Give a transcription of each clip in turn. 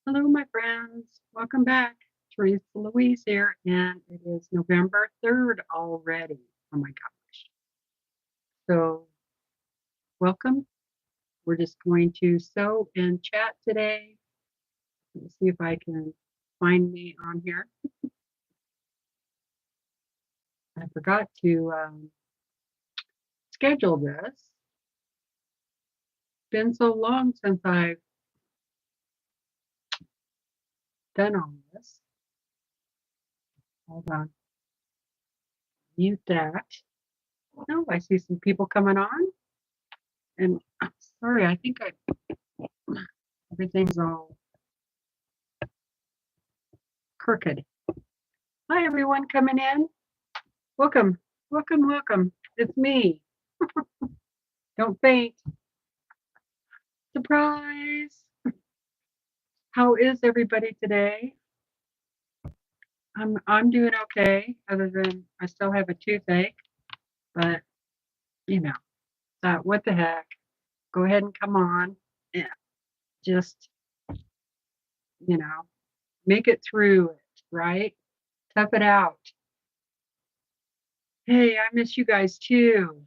Hello, my friends. Welcome back. TeresaLouise here, and it is November 3rd already. Oh my gosh. So, welcome. We're just going to sew and chat today. Let's see if I can find me on here. I forgot to schedule this. It's been so long since I've done all this. Hold on. Mute that. Oh, I see some people coming on. And sorry, I think everything's all crooked. Hi, everyone coming in. Welcome, welcome, welcome. It's me. Don't faint. Surprise. How is everybody today? I'm doing okay, other than I still have a toothache, but you know, what the heck? Go ahead and come on. Yeah, just make it through it, right? Tough it out. Hey, I miss you guys too.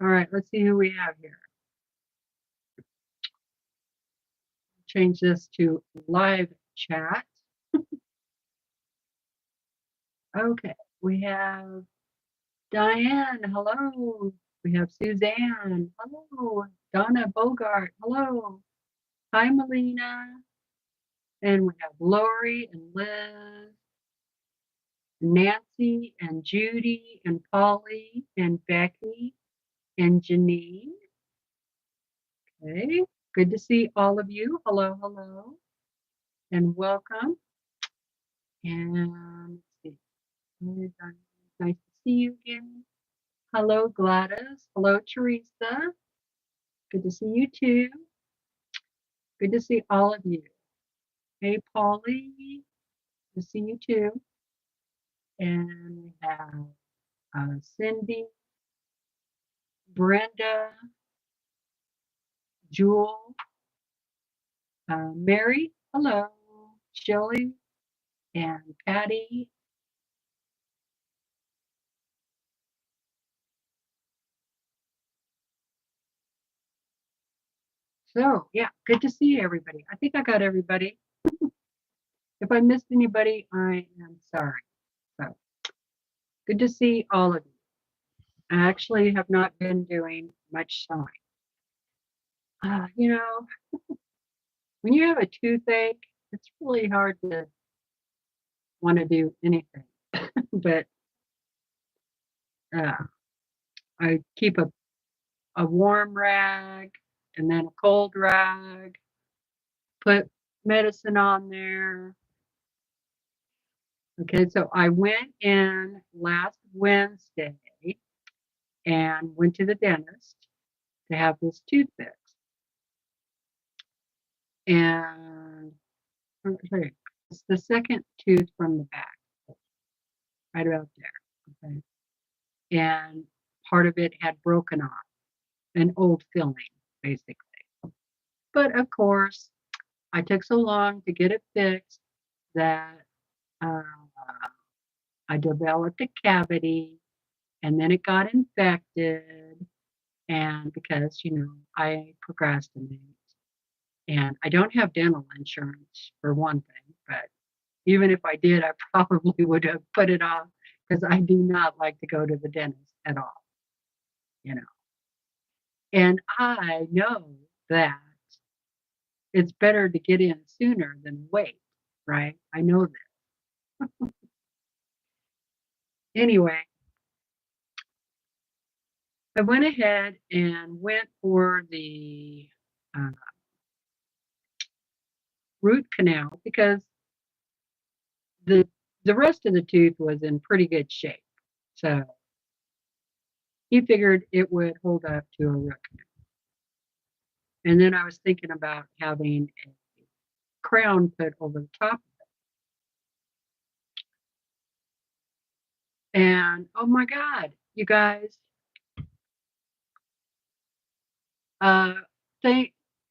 All right, let's see who we have here. Change this to live chat. Okay, we have Diane, hello. We have Suzanne, hello. Donna Bogart, hello. Hi, Melina. And we have Lori and Liz, Nancy and Judy and Polly and Becky and Janine. Okay, good to see all of you. Hello, hello, and welcome. And let's see. Nice to see you again. Hello, Gladys. Hello, Teresa. Good to see you too. Good to see all of you. Hey, Polly. Good to see you too. And we have Cindy, Brenda, Jewel, Mary. Hello, Shelley, and Patty. So, yeah, good to see everybody. I think I got everybody. If I missed anybody, I am sorry. So, good to see all of you. I actually have not been doing much sewing. When you have a toothache, it's really hard to want to do anything. But I keep a warm rag and then a cold rag, put medicine on there. Okay, so I went in last Wednesday and went to the dentist to have this tooth fixed. And it's the second tooth from the back, right about there. Okay. And part of it had broken off, an old filling, basically. But of course, I took so long to get it fixed that I developed a cavity and then it got infected. And because, I procrastinate and I don't have dental insurance for one thing, but even if I did, I probably would have put it off because I do not like to go to the dentist at all, you know. And I know that it's better to get in sooner than wait, right? I know that. Anyway, I went ahead and went for the root canal because the rest of the tooth was in pretty good shape. So he figured it would hold up to a root canal. And then I was thinking about having a crown put over the top of it. And oh my God, you guys,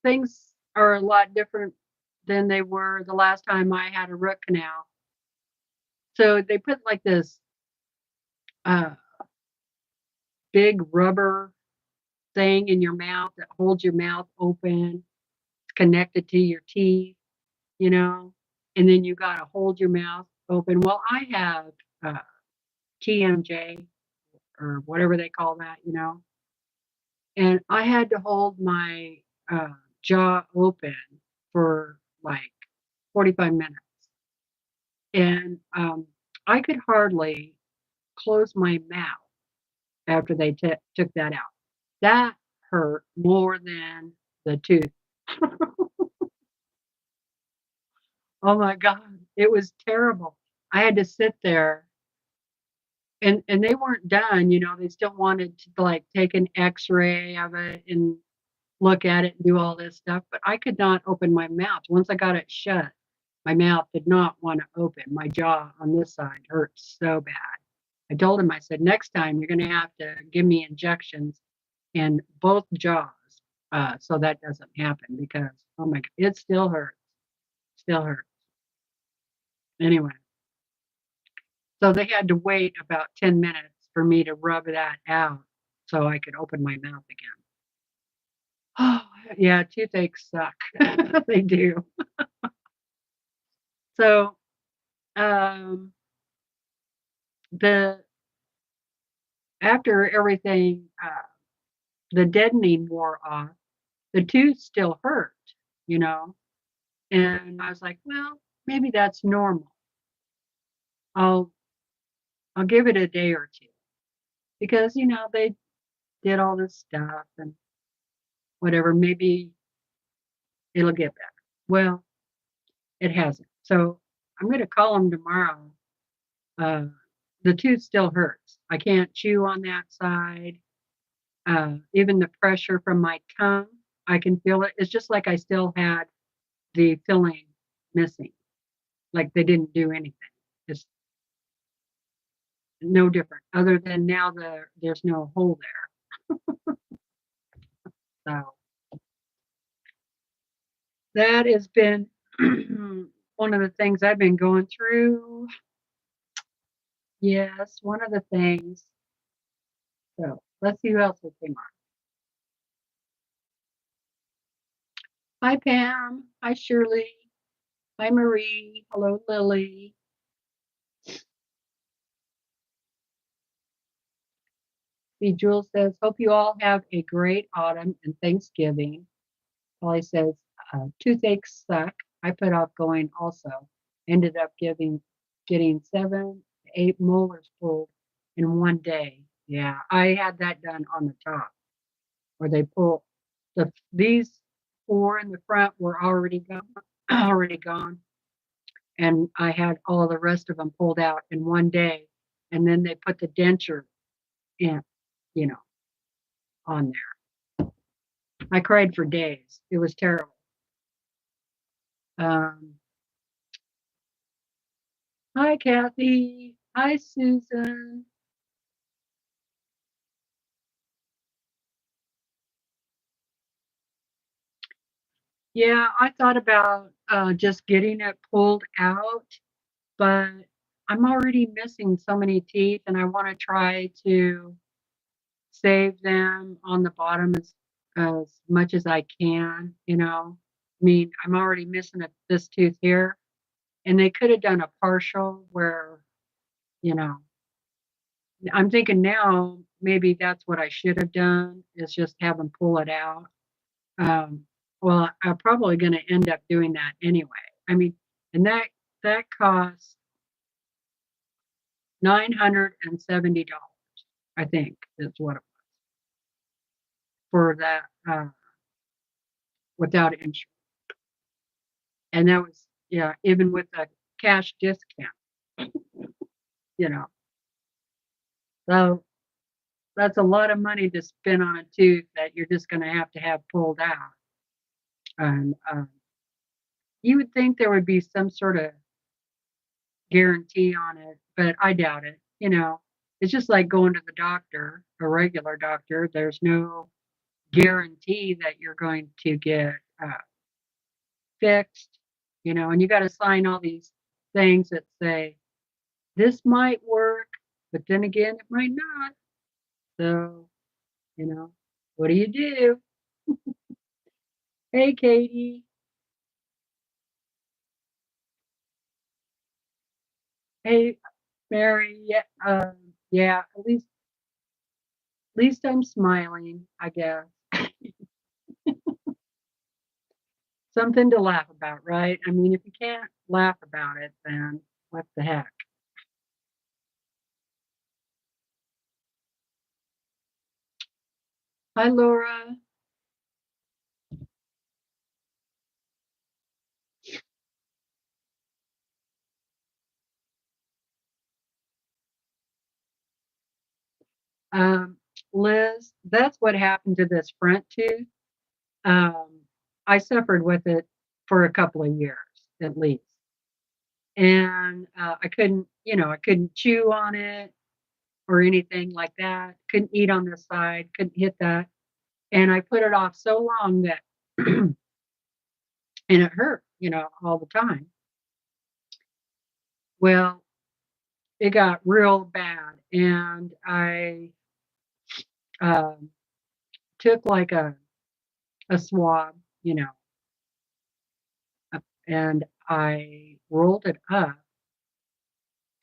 things are a lot different than they were the last time I had a root canal. So they put like this uh, big rubber thing in your mouth that holds your mouth open. It's connected to your teeth, you know, and then you got to hold your mouth open. Well, I have uh, TMJ or whatever they call that, you know, and I had to hold my uh, jaw open for like 45 minutes. And I could hardly close my mouth after they took that out. That hurt more than the tooth. Oh my God, it was terrible. I had to sit there and they weren't done, you know, they still wanted to like take an x-ray of it and look at it and do all this stuff, but I could not open my mouth. Once I got it shut, my mouth did not want to open. My jaw on this side hurt so bad. I told him, I said, next time you're going to have to give me injections in both jaws so that doesn't happen because, oh my God, it still hurts. Still hurts. Anyway, so they had to wait about 10 minutes for me to rub that out so I could open my mouth again. Oh, yeah, toothaches suck. They do. So um, the after everything, the deadening wore off, the tooth still hurt, you know. And I was like, well, maybe that's normal. I'll I'll give it a day or two because you know they did all this stuff and whatever. Maybe it'll get better. Well, it hasn't. So I'm going to call them tomorrow. Uh, the tooth still hurts. I can't chew on that side. Even the pressure from my tongue, I can feel it. It's just like I still had the filling missing, like they didn't do anything. It's no different, other than now there's no hole there. So that has been one of the things I've been going through. Yes, one of the things. So let's see who else came on. Hi, Pam. Hi, Shirley. Hi, Marie. Hello, Lily. See, Jules says, hope you all have a great autumn and Thanksgiving. Polly says, toothaches suck. I put off going also. Ended up getting 7 to 8 molars pulled in one day. Yeah, I had that done on the top where they pull these 4 in the front were already gone, already gone. And I had all the rest of them pulled out in one day. And then they put the denture in, you know, on there. I cried for days. It was terrible. Um, Hi, Kathy. Hi, Susan. Yeah, I thought about just getting it pulled out, but I'm already missing so many teeth, and I want to try to save them on the bottom as much as I can, you know. I mean, I'm already missing this tooth here, and they could have done a partial where, you know, I'm thinking now maybe that's what I should have done is just have them pull it out. Um, well, I'm probably going to end up doing that anyway. I mean, and that costs $970, I think, is what it was for that without insurance. And that was, yeah, even with a cash discount, you know. So that's a lot of money to spend on a tooth that you're just going to have pulled out. And you would think there would be some sort of guarantee on it, but I doubt it. You know, it's just like going to the doctor, a regular doctor. There's no guarantee that you're going to get fixed. and you got to sign all these things that say this might work, but then again, it might not. So, what do you do? Hey, Katie. Hey, Mary. Yeah, yeah. At least I'm smiling, I guess. Something to laugh about, right? I mean, if you can't laugh about it, then what the heck? Hi, Laura. Um, Liz, that's what happened to this front tooth. Um, I suffered with it for a couple of years at least. And I couldn't chew on it or anything like that. Couldn't eat on this side, couldn't hit that. And I put it off so long that, and it hurt, all the time. Well, it got real bad. And I um, took like a swab, and I rolled it up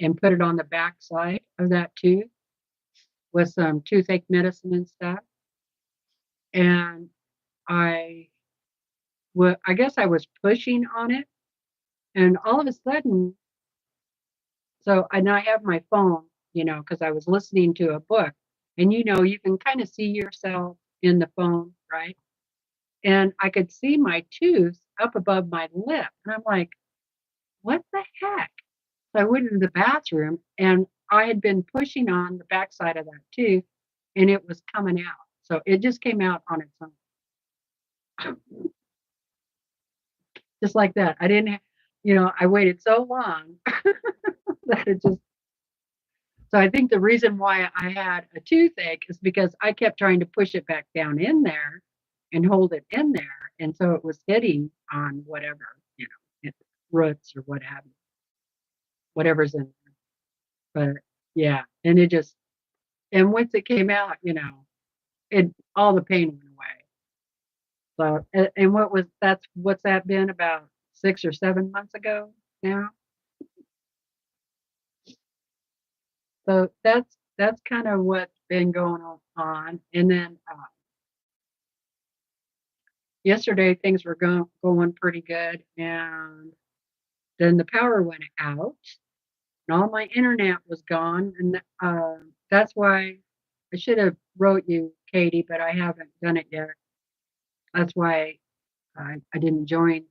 and put it on the back side of that tooth with some toothache medicine and stuff. And I I guess I was pushing on it, and all of a sudden, and I have my phone, because I was listening to a book, and you can kind of see yourself in the phone, right? And I could see my tooth up above my lip, and I'm like, what the heck? So I went into the bathroom, and I had been pushing on the backside of that tooth, and it was coming out. So it just came out on its own, just like that. I didn't, I waited so long that it just. So I think the reason why I had a toothache is because I kept trying to push it back down in there and hold it in there, and so it was hitting on whatever, roots or what have you, whatever's in there. But yeah, and it just, and once it came out, it all the pain went away. So, and what's that been about 6 or 7 months ago now? So that's kind of what's been going on. And then yesterday things were going pretty good, and then the power went out, and all my internet was gone, and that's why I should have wrote you, Katie, but I haven't done it yet. That's why I didn't join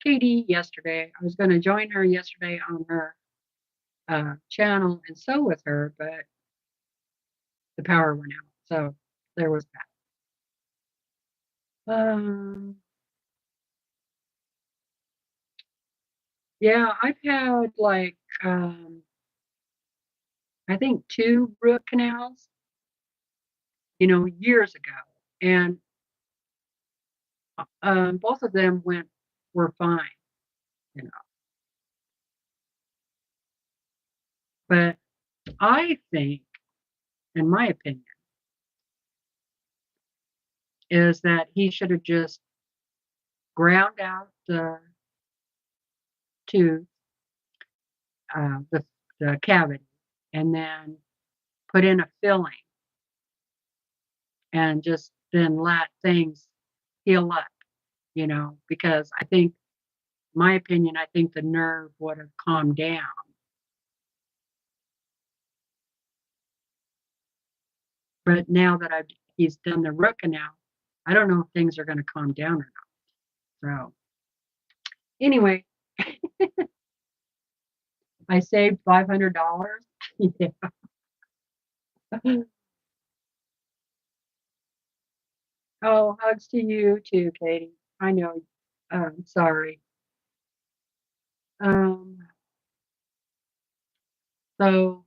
Katie yesterday. I was going to join her yesterday on her channel and sew with her, but the power went out. So there was that. Yeah, I've had like, I think 2 root canals, years ago. And both of them were fine, you know. But I think, in my opinion, is that he should have just ground out the tooth, the cavity, and then put in a filling and just then let things heal up, because I think, my opinion, I think the nerve would have calmed down. But now that he's done the root canal, I don't know if things are going to calm down or not. So anyway, I saved $500. Yeah. Oh, hugs to you too, Katie. I know. Sorry. Um, so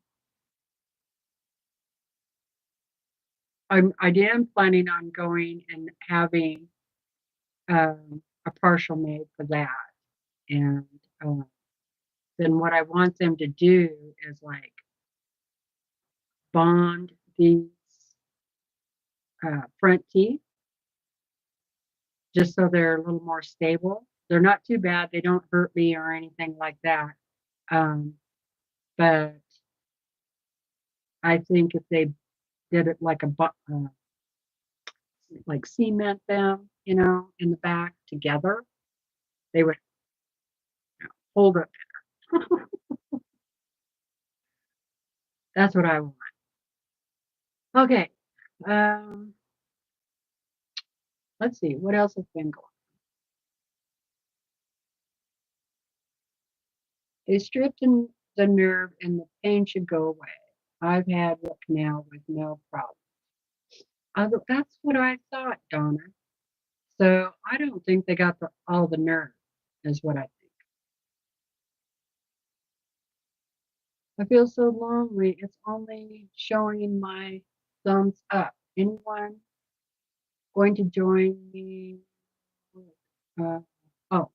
I am planning on going and having a partial made for that. And then what I want them to do is like bond these front teeth just so they're a little more stable. They're not too bad. They don't hurt me or anything like that. But I think if they did it like like cement them, in the back together, they would hold it. That's what I want. Okay. Let's see. What else has been going on? They stripped in the nerve and the pain should go away. I've had root canal with no problem. That's what I thought, Donna. So I don't think they got all the nerve, is what I think. I feel so lonely. It's only showing my thumbs up. Anyone going to join me? Oh,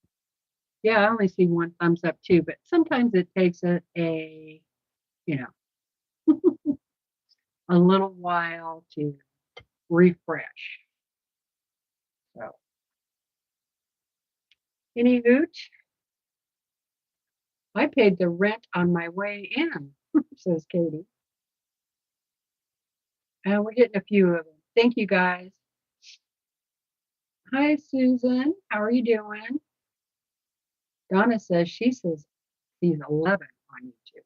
yeah, I only see one thumbs up too, but sometimes it takes a a little while to refresh. So, any hoot? I paid the rent on my way in, says Katie. And we're getting a few of them. Thank you guys. Hi, Susan. How are you doing? Donna says she says she's 11 on YouTube.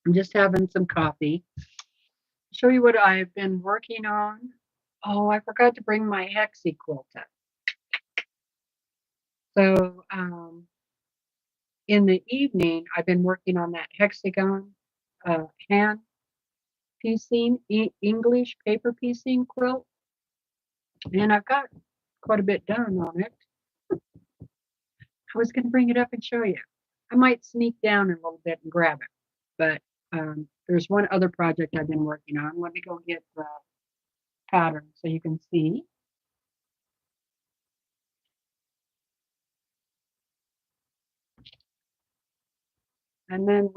I'm just having some coffee. Show you what I've been working on. Oh, I forgot to bring my hexie quilt up. So in the evening, I've been working on that hexagon hand piecing, English paper piecing quilt. And I've got quite a bit done on it. I was going to bring it up and show you. I might sneak down a little bit and grab it. But there's one other project I've been working on. Let me go get the pattern so you can see. And then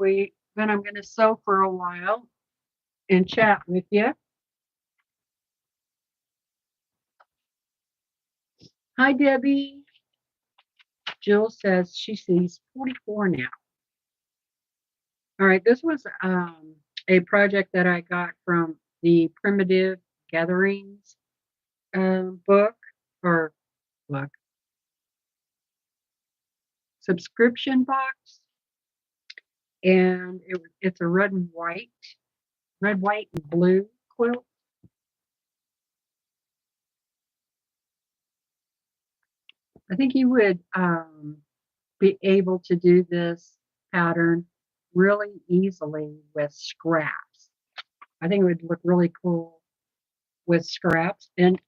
I'm going to sew for a while and chat with you. Hi, Debbie. Jill says she sees 44 now. All right, this was a project that I got from the Primitive Gatherings book subscription box, and it's a red, white, and blue quilt. I think you would be able to do this pattern really easily with scraps. I think it would look really cool with scraps, and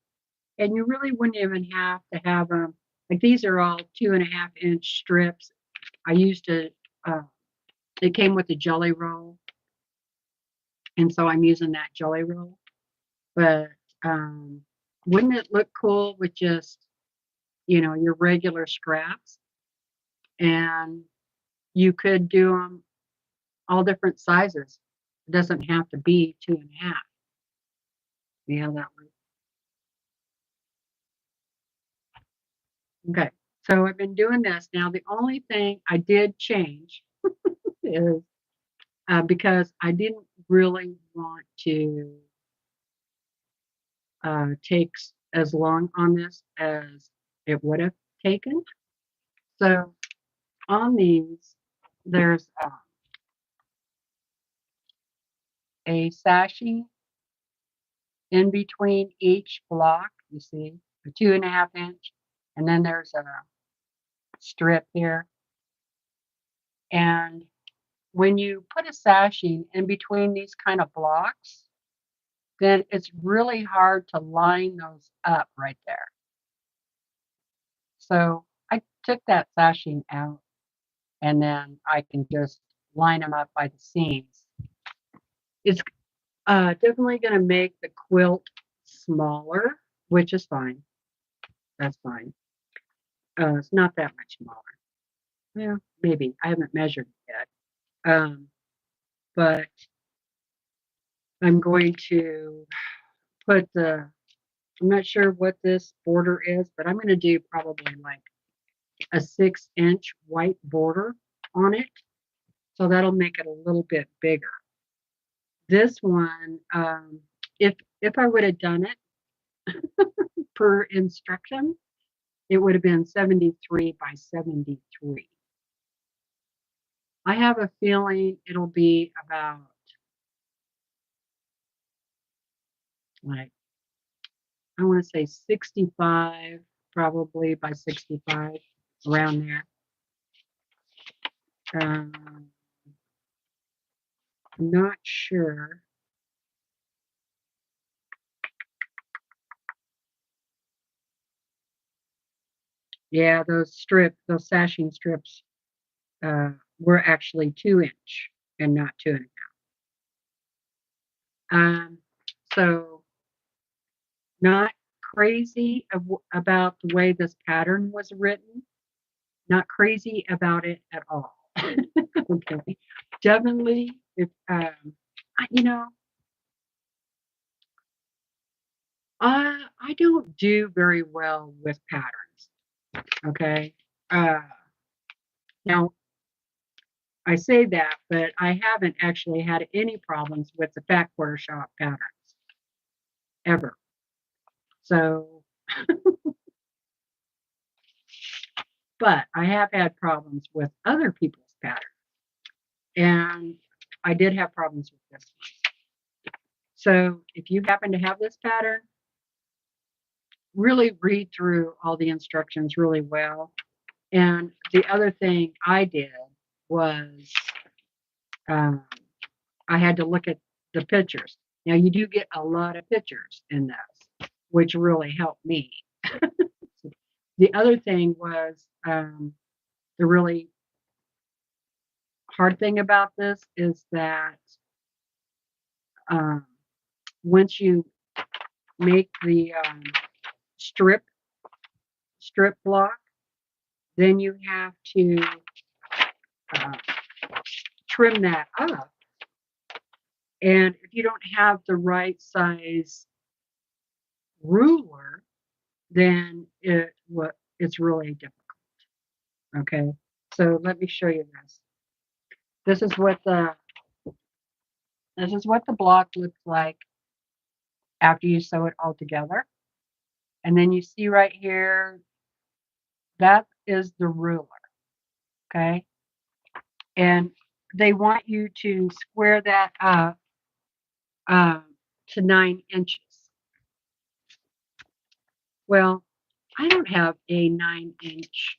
you really wouldn't even have to have them. Like these are all 2.5-inch strips. I used to. It came with a jelly roll, and so I'm using that jelly roll. But wouldn't it look cool with just your regular scraps? And you could do them all different sizes. It doesn't have to be 2.5. Yeah, that one. Okay, so I've been doing this. Now, the only thing I did change is because I didn't really want to take as long on this as it would have taken. So on these, there's a sashing in between each block. You see, a 2.5-inch, and then there's a strip here. And when you put a sashing in between these kind of blocks, then it's really hard to line those up right there. So I took that sashing out, and then I can just line them up by the seams. It's definitely going to make the quilt smaller, which is fine. That's fine. It's not that much smaller. Yeah, maybe. I haven't measured it yet. But I'm going to put I'm not sure what this border is, but I'm going to do probably like a 6-inch white border on it. So that'll make it a little bit bigger. This one, if I would have done it per instruction, it would have been 73 by 73. I have a feeling it'll be about like, I want to say 65 probably by 65, around there. I'm not sure. Yeah, those sashing strips were actually 2-inch and not 2.5. So not crazy about the way this pattern was written. Not crazy about it at all. Okay, definitely. If you know, I don't do very well with patterns. Okay. Now I say that, but I haven't actually had any problems with the fat quarter shop patterns ever. So, but I have had problems with other people's patterns, and I did have problems with this one. So, if you happen to have this pattern, really read through all the instructions really well. And the other thing I did was I had to look at the pictures. Now, you do get a lot of pictures in this, which really helped me. The other thing was the really hard thing about this is that once you make the strip block, then you have to trim that up. And if you don't have the right size ruler, then it's really difficult. Okay, so let me show you this. This is what the block looks like after you sew it all together. And then you see right here, that is the ruler. Okay, and they want you to square that up to 9 inches. Well, I don't have a 9-inch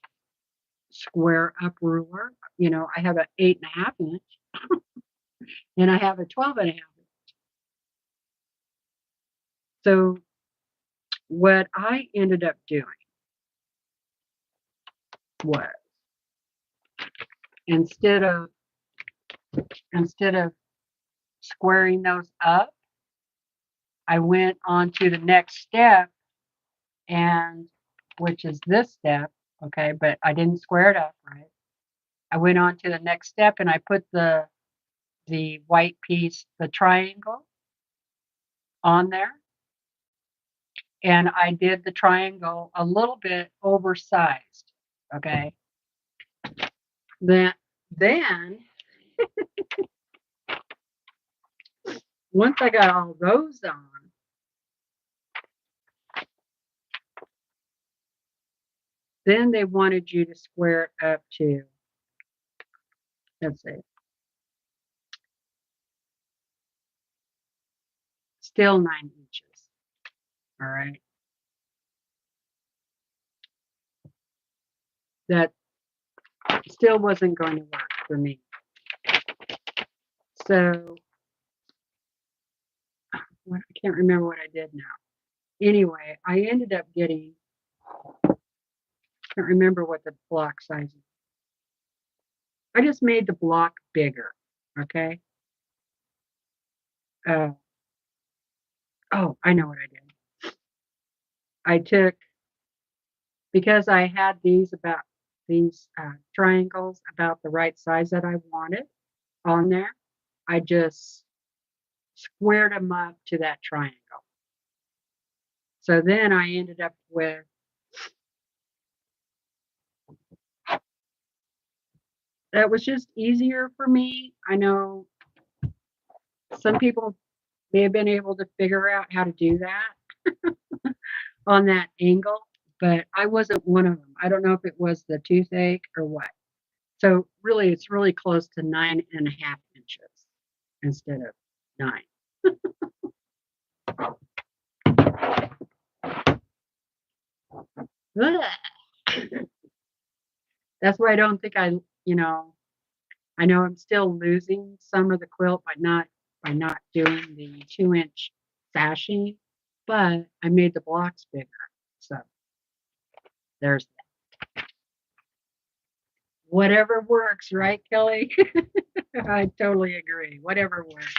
square up ruler. You know, I have an 8.5 inch and I have a 12.5 inch. So what I ended up doing was instead of squaring those up, I went on to the next step, and which is this step, okay, but I didn't square it up right. I went on to the next step and I put the white piece, the triangle, on there. And I did the triangle a little bit oversized, okay? Then once I got all those on, then they wanted you to square it up to, let's see, still 9 inches, all right? That still wasn't going to work for me. So, I can't remember what I did now. Anyway, I ended up getting, I can't remember what the block size is. I just made the block bigger, okay? Oh, I know what I did. I took because I had these triangles about the right size that I wanted on there. I just squared them up to that triangle. So then I ended up with that was just easier for me. I know some people may have been able to figure out how to do that on that angle, but I wasn't one of them. I don't know if it was the toothache or what. So really, it's really close to 9.5 inches instead of 9. That's why I don't think I know I'm still losing some of the quilt by not doing the 2-inch sashing, but I made the blocks bigger. So there's that. Whatever works, right, Kelly? I totally agree. Whatever works.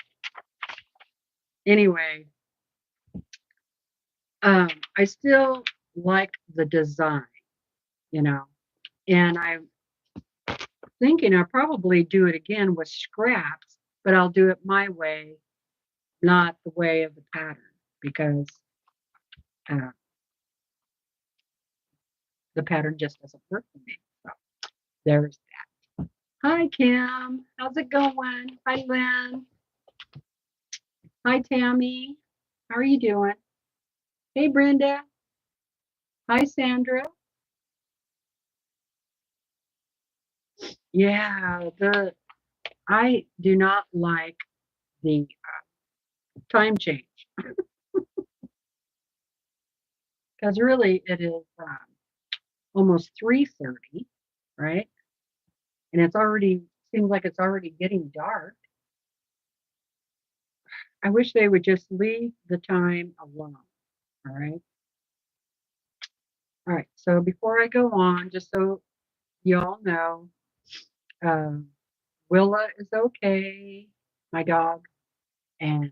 Anyway, I still like the design, you know, and I'm thinking I'll probably do it again with scraps, but I'll do it my way, not the way of the pattern, because uh, the pattern just doesn't work for me. So there's that. Hi, Kim. How's it going? Hi, Lynn. Hi, Tammy. How are you doing? Hey, Brenda. Hi, Sandra. Yeah, I do not like the time change because really it is almost 3:30, right? And it's already seems like it's already getting dark. I wish they would just leave the time alone. All right. All right. So before I go on, just so y'all know, um, Willa is okay, my dog, and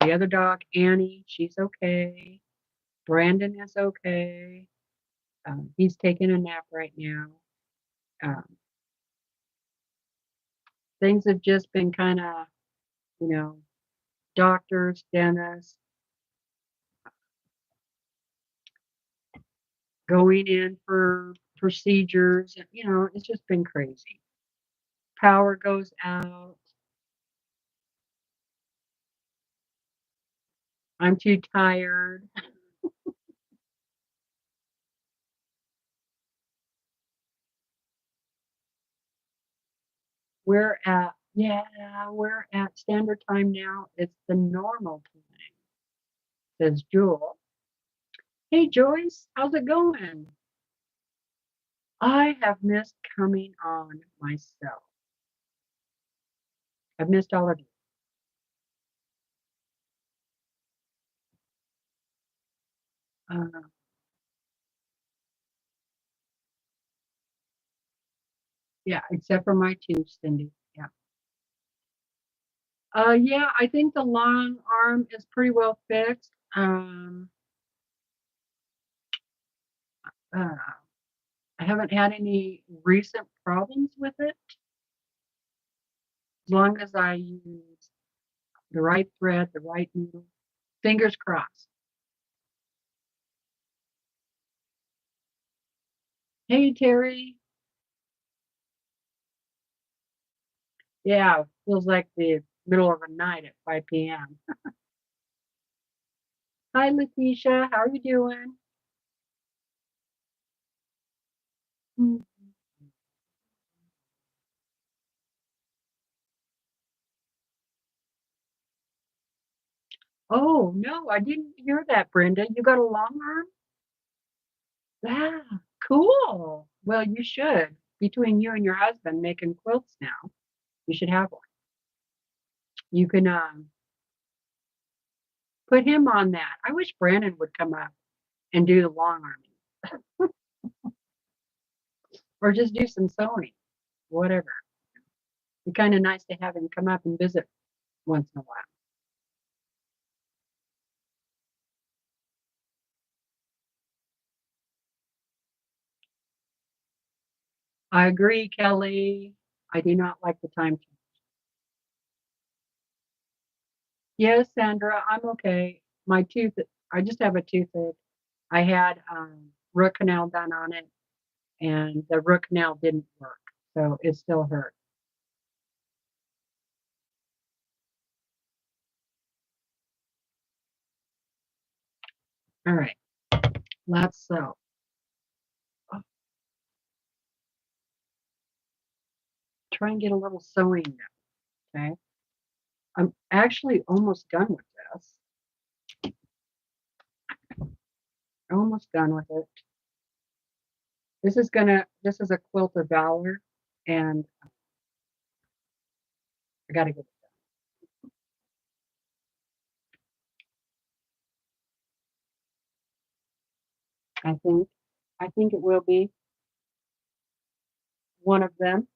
the other dog, Annie, she's okay. Brandon is okay. He's taking a nap right now. Um, things have just been kind of, you know, doctors, dentists, going in for procedures. You know, it's just been crazy. Power goes out. I'm too tired. We're at standard time now. It's the normal time, says Jewel. Hey, Joyce, how's it going? I have missed coming on myself. I've missed all of you. Uh, yeah, except for my tooth, Cindy. Yeah. Yeah, I think the long arm is pretty well fixed. Uh, I haven't had any recent problems with it. As long as I use the right thread, the right needle, fingers crossed. Hey, Terry. Yeah, feels like the middle of the night at 5 p.m. Hi, Letitia. How are you doing? Mm. Oh, no, I didn't hear that, Brenda. You got a long arm? Yeah, cool. Well, you should. Between you and your husband making quilts now, you should have one. You can put him on that. I wish Brandon would come up and do the long arming or just do some sewing, whatever. It'd be kind of nice to have him come up and visit once in a while. I agree, Kelly. I do not like the time change. Yes, Sandra, I'm okay. My tooth, I just have a toothache. I had root canal done on it, and the root canal didn't work, so it still hurt. All right, let's sew. Try and get a little sewing done, okay? I'm actually almost done with this. Almost done with it. This is a quilt of valor, and I gotta get it done. I think it will be one of them.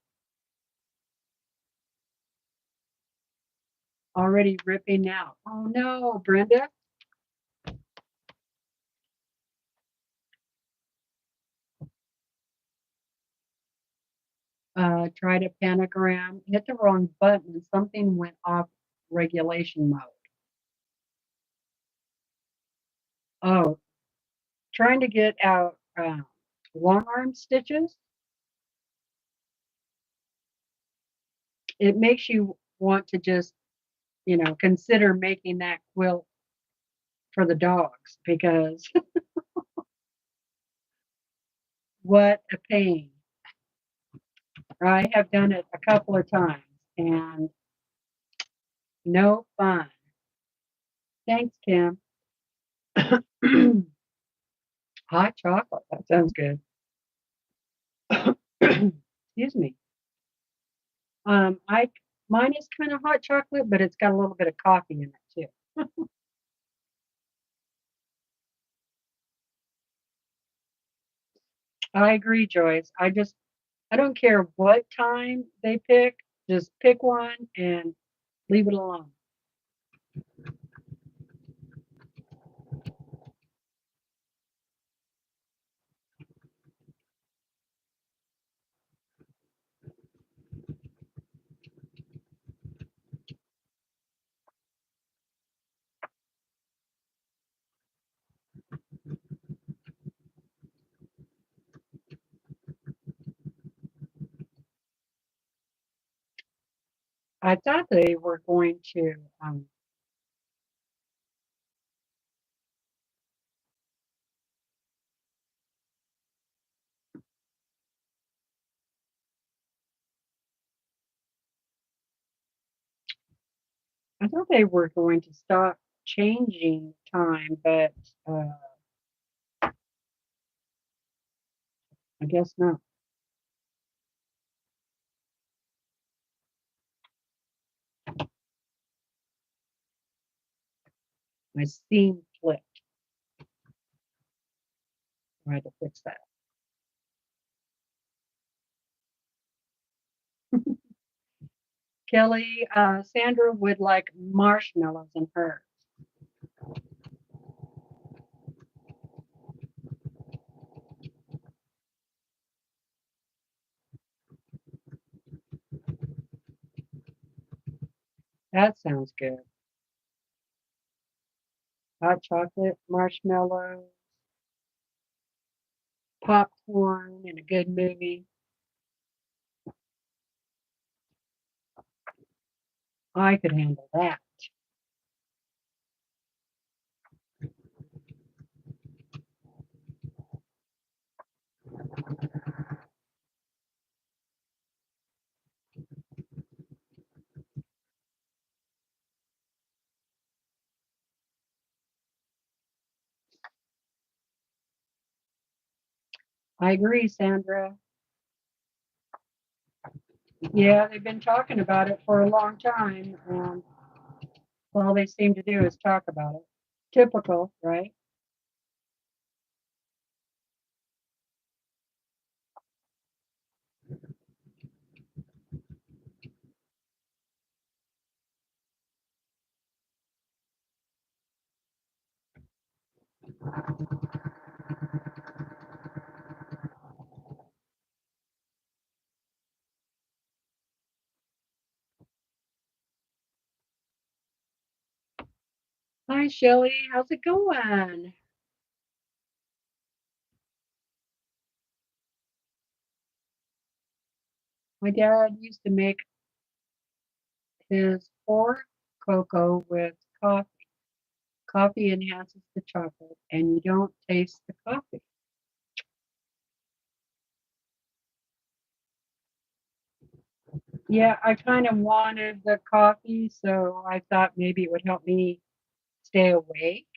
Already ripping out. Oh no, Brenda. Tried a pentagram, hit the wrong button, and something went off regulation mode. Oh, trying to get out long arm stitches. It makes you want to just, consider making that quilt for the dogs because what a pain. I have done it a couple of times and no fun. Thanks, Kim. Hot chocolate. That sounds good. Excuse me. I Mine is kind of hot chocolate, but it's got a little bit of coffee in it too. I agree, Joyce. I don't care what time they pick, just pick one and leave it alone. I thought they were going to. I thought they were going to stop changing time, but I guess not. My seam flipped. I had to fix that. Kelly, Sandra would like marshmallows in hers. That sounds good. Hot chocolate, marshmallows, popcorn, and a good movie. I could handle that. I agree, Sandra. Yeah, they've been talking about it for a long time, and all they seem to do is talk about it. Typical, right? Hi, Shelly. How's it going? My dad used to make his pork cocoa with coffee. Coffee enhances the chocolate, and you don't taste the coffee. Yeah, I kind of wanted the coffee, so I thought maybe it would help me stay awake.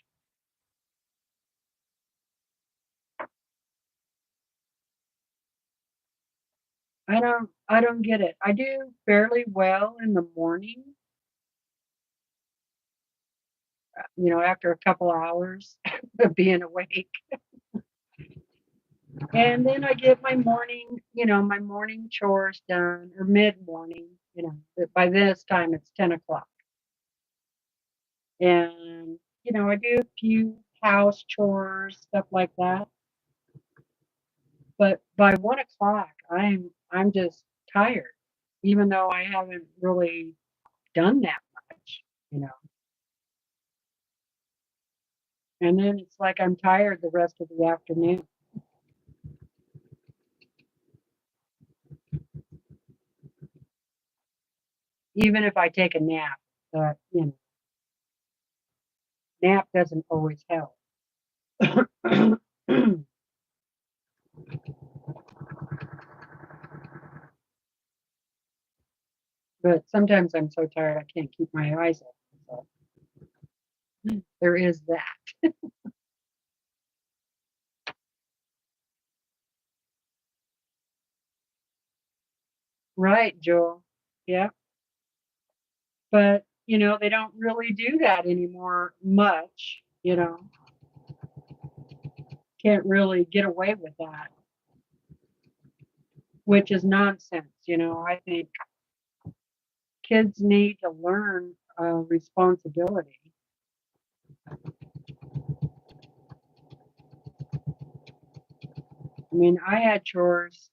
I don't get it. I do fairly well in the morning, after a couple hours of being awake. And then I get my morning chores done or mid morning, but by this time it's 10 o'clock. And, I do a few house chores, stuff like that. But by 1 o'clock, I'm just tired, even though I haven't really done that much, you know. And then it's like I'm tired the rest of the afternoon, even if I take a nap. But, nap doesn't always help. But sometimes I'm so tired I can't keep my eyes open. So there is that. Right, Joel. Yeah. But, they don't really do that anymore much, can't really get away with that, which is nonsense. I think kids need to learn responsibility. I mean, I had chores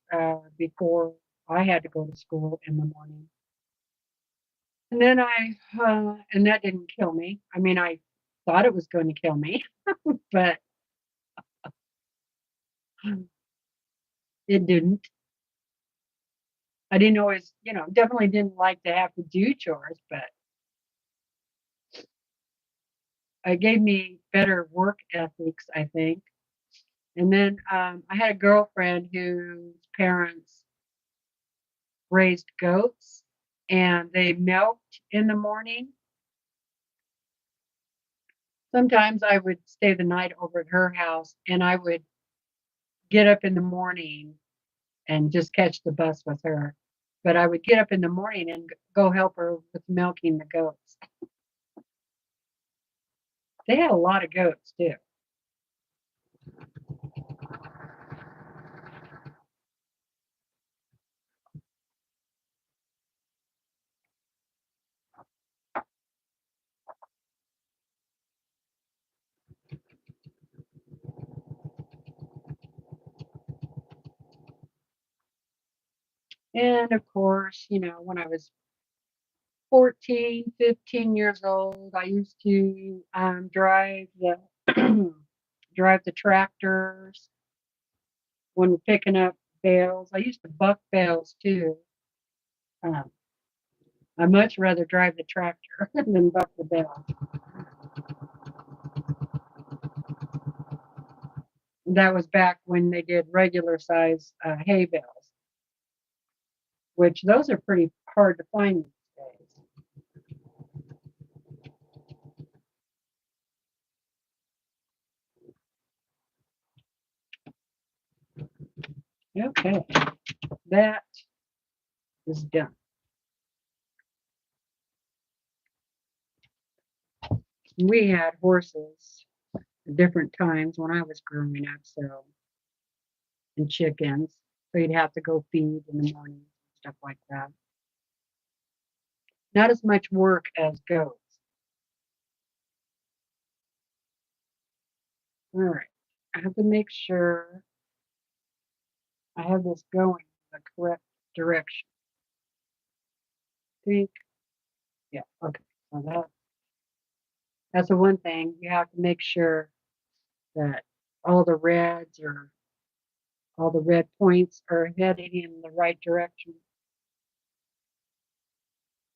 before I had to go to school in the morning. And then and that didn't kill me. I mean, I thought it was going to kill me, but it didn't. I didn't always, definitely didn't like to have to do chores, but it gave me better work ethics, I think. And then I had a girlfriend whose parents raised goats and they milked in the morning. Sometimes I would stay the night over at her house and I would get up in the morning and just catch the bus with her. But I would get up in the morning and go help her with milking the goats. They had a lot of goats too. And of course, when I was 14, 15 years old, I used to drive the drive the tractors when picking up bales. I used to buck bales too. Um, I much rather drive the tractor than buck the bale. That was back when they did regular size hay bales, which those are pretty hard to find these days. Okay, that is done. We had horses at different times when I was growing up, so and chickens. So you'd have to go feed in the morning, stuff like that. Not as much work as goats. All right. I have to make sure I have this going in the correct direction. I think, yeah, okay. So that That's the one thing. You have to make sure that all the reds or all the red points are heading in the right direction.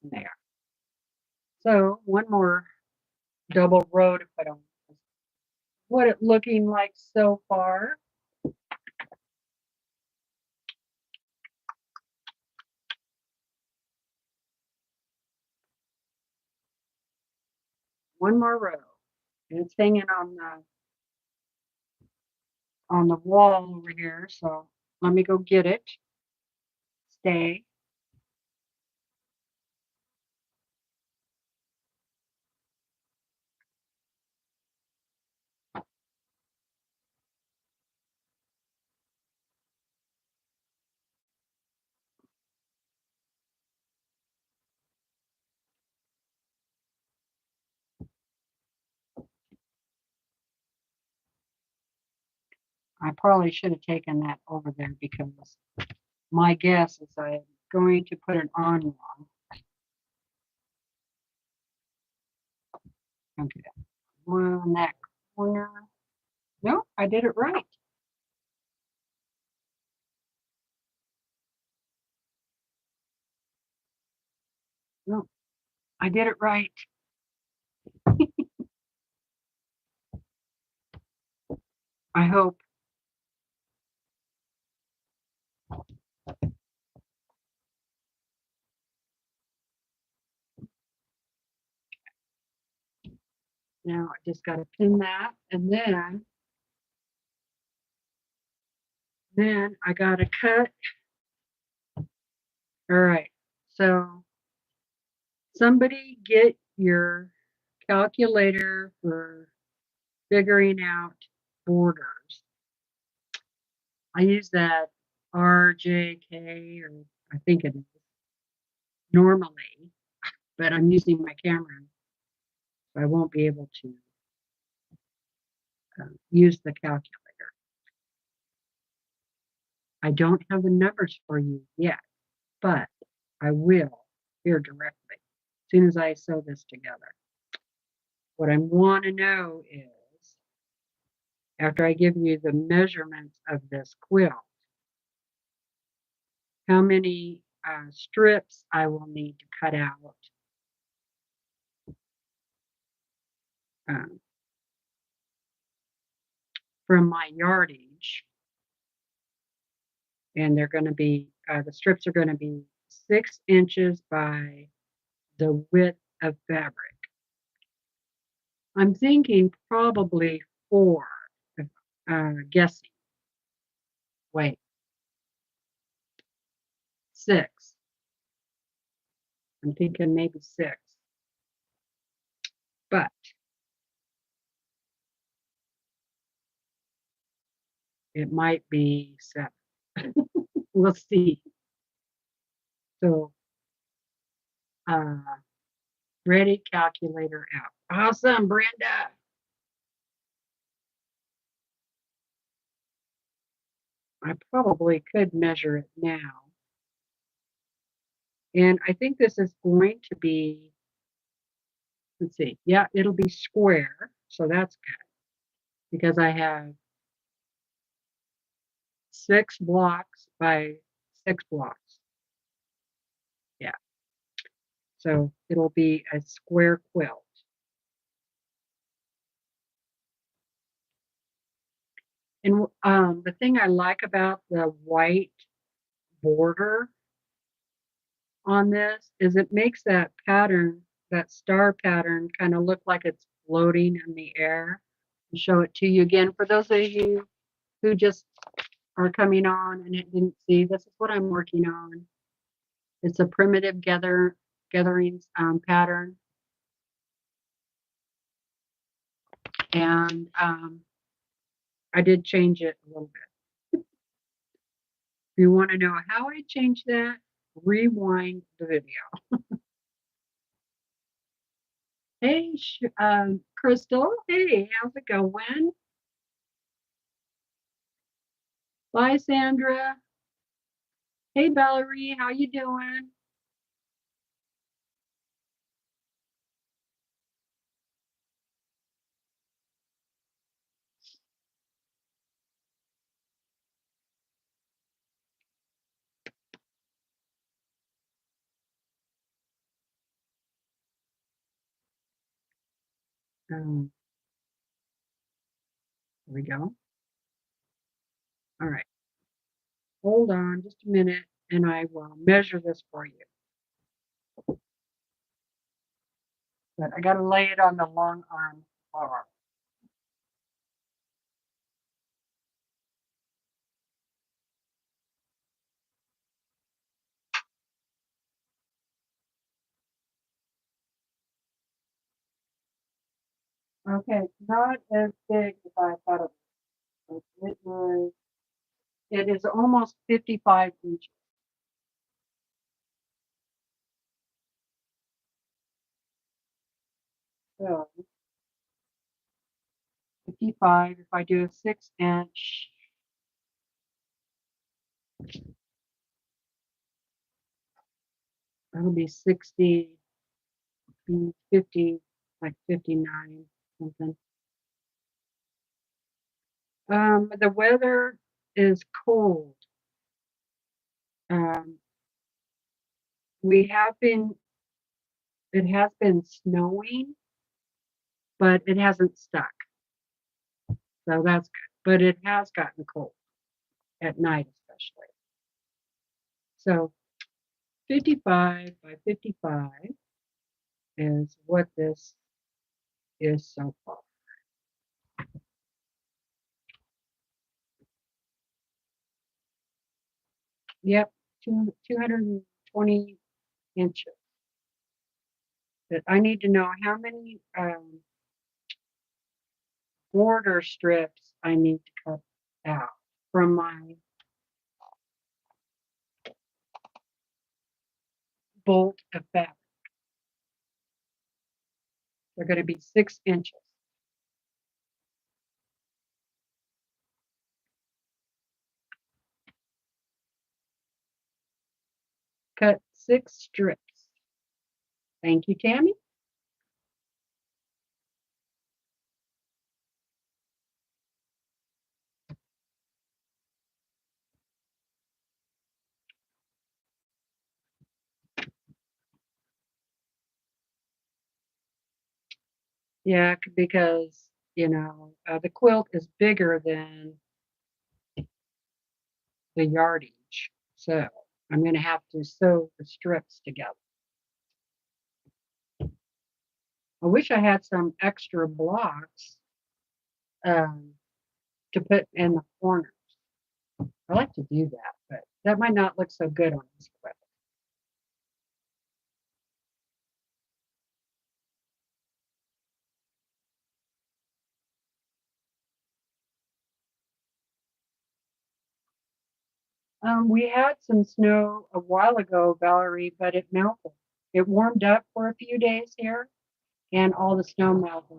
There. So one more double row to put on. What it looking like so far. One more row. And it's hanging on the wall over here. So let me go get it. Stay. I probably should have taken that over there because my guess is I'm going to put it on wrong. Okay. On that corner. No, I did it right. No, I did it right. I hope. Now I just got to pin that, and then I got to cut. All right. So somebody get your calculator for figuring out borders. I use that RJK, or I think it is normally, but I'm using my camera, so I won't be able to use the calculator. I don't have the numbers for you yet, but I will here directly as soon as I sew this together. What I want to know is, after I give you the measurements of this quilt, how many strips I will need to cut out um, from my yardage. And they're going to be, the strips are going to be 6 inches by the width of fabric. I'm thinking probably 4, guessing. Wait, 6. I'm thinking maybe 6. But it might be 7. We'll see. So, ready, calculator out. Awesome, Brenda. I probably could measure it now. And I think this is going to be, let's see, yeah, it'll be square. So that's good because I have 6 blocks by 6 blocks. Yeah. So it'll be a square quilt. And the thing I like about the white border on this is it makes that pattern, that star pattern, kind of look like it's floating in the air. I'll show it to you again for those of you who just are coming on and it didn't see. This is what I'm working on. It's a primitive gatherings pattern. And I did change it a little bit. If you want to know how I changed that, rewind the video. Hey, Crystal. Hey, how's it going? Bye, Sandra. Hey, Valerie, how you doing? There we go. All right. Hold on just a minute and I will measure this for you. But I got to lay it on the long arm bar. Okay, it's not as big as I thought it was. It is almost 55 inches. So 55, if I do a 6-inch, that'll be 60, 50, like 59, something. The weather is cold. We have been, it has been snowing, but it hasn't stuck. So that's good. But it has gotten cold at night, especially. So 55 by 55 is what this is so far. Yep, 220 inches. But I need to know how many border strips I need to cut out from my bolt of fabric. They're going to be 6 inches. Cut 6 strips. Thank you, Tammy. Yeah, because, you know, the quilt is bigger than the yardage. So I'm going to have to sew the strips together. I wish I had some extra blocks to put in the corners. I like to do that, but that might not look so good on this quilt. We had some snow a while ago, Valerie, but it melted. It warmed up for a few days here, and all the snow melted.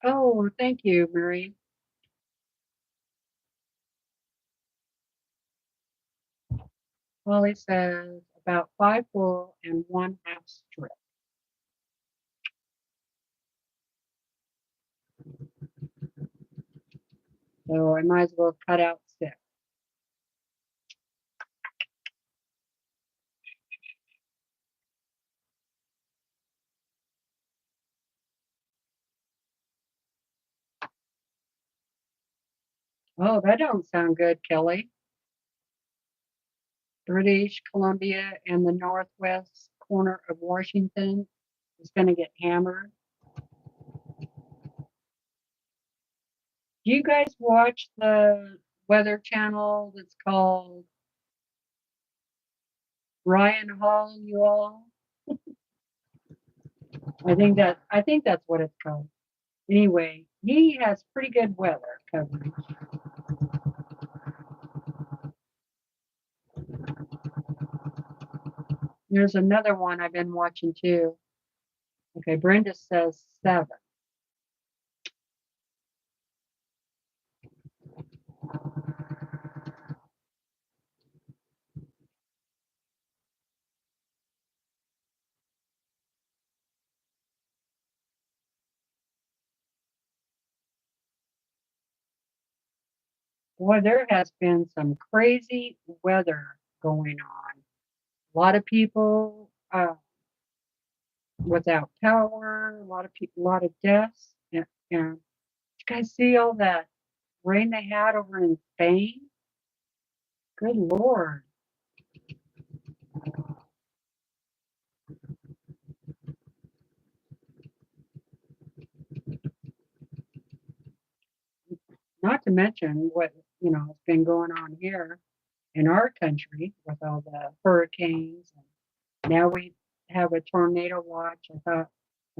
Oh, thank you, Marie. Holly says about 5 full and 1/2 strip. So I might as well cut out 6. Oh, that don't sound good, Kelly. British Columbia and the northwest corner of Washington is going to get hammered. Do you guys watch the weather channel that's called Ryan Hall, you all? I think that's what it's called. Anyway, he has pretty good weather coverage. There's another one I've been watching too. Okay, Brenda says 7. Boy, there has been some crazy weather going on. A lot of people without power, a lot of people, a lot of deaths. And you guys see all that rain they had over in Spain? Good Lord. Not to mention what, has been going on here in our country with all the hurricanes. And now we have a tornado watch. I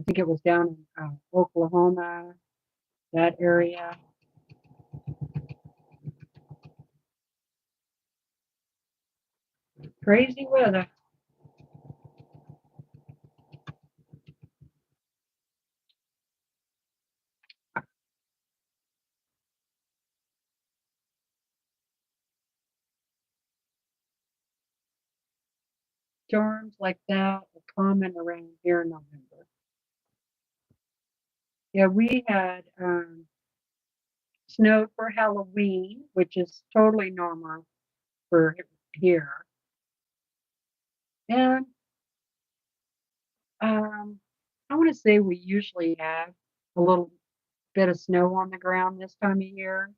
think it was down in Oklahoma, that area. Crazy weather. Storms like that are common around here in November. Yeah, we had snowed for Halloween, which is totally normal for here. And I want to say we usually have a little bit of snow on the ground this time of year,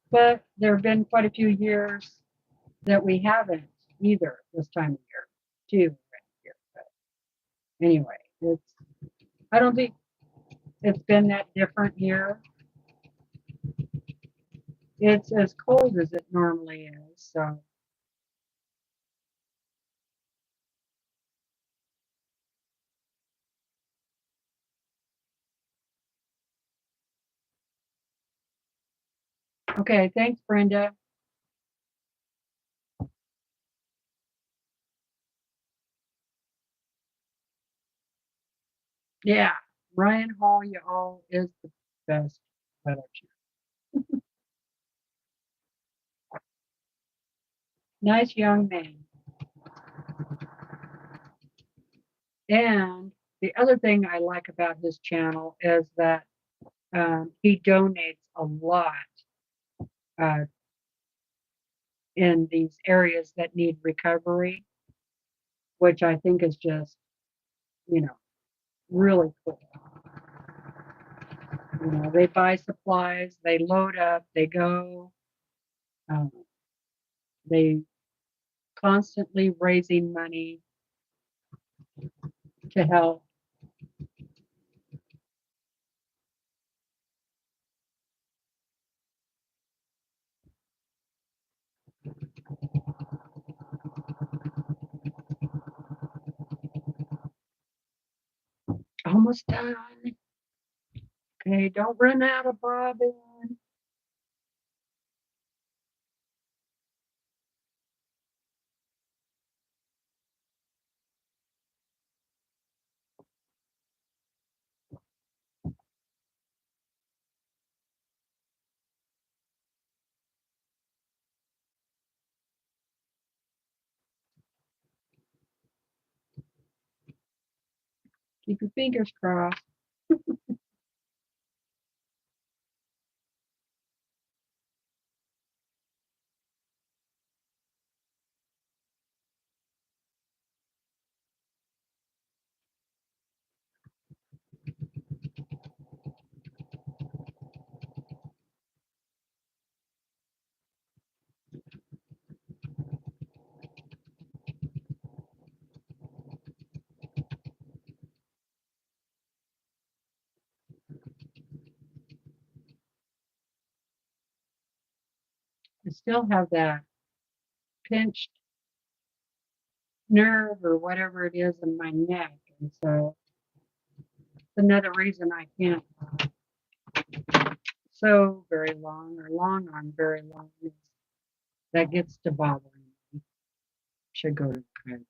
but there have been quite a few years that we haven't either this time of year, too. But anyway, I don't think it's been that different here. It's as cold as it normally is, so okay, thanks, Brenda. Yeah, Ryan Hall, you all is the best production. Nice young man. And the other thing I like about his channel is that he donates a lot uh, in these areas that need recovery, which I think is just, you know, really cool. They buy supplies, they load up, they go, um, they constantly raising money to help. Almost done. Okay, don't run out of bobbin. Keep your fingers crossed. I still have that pinched nerve or whatever it is in my neck. And so it's another reason I can't sew very long or long on very long. That gets to bothering me. Should go to kind.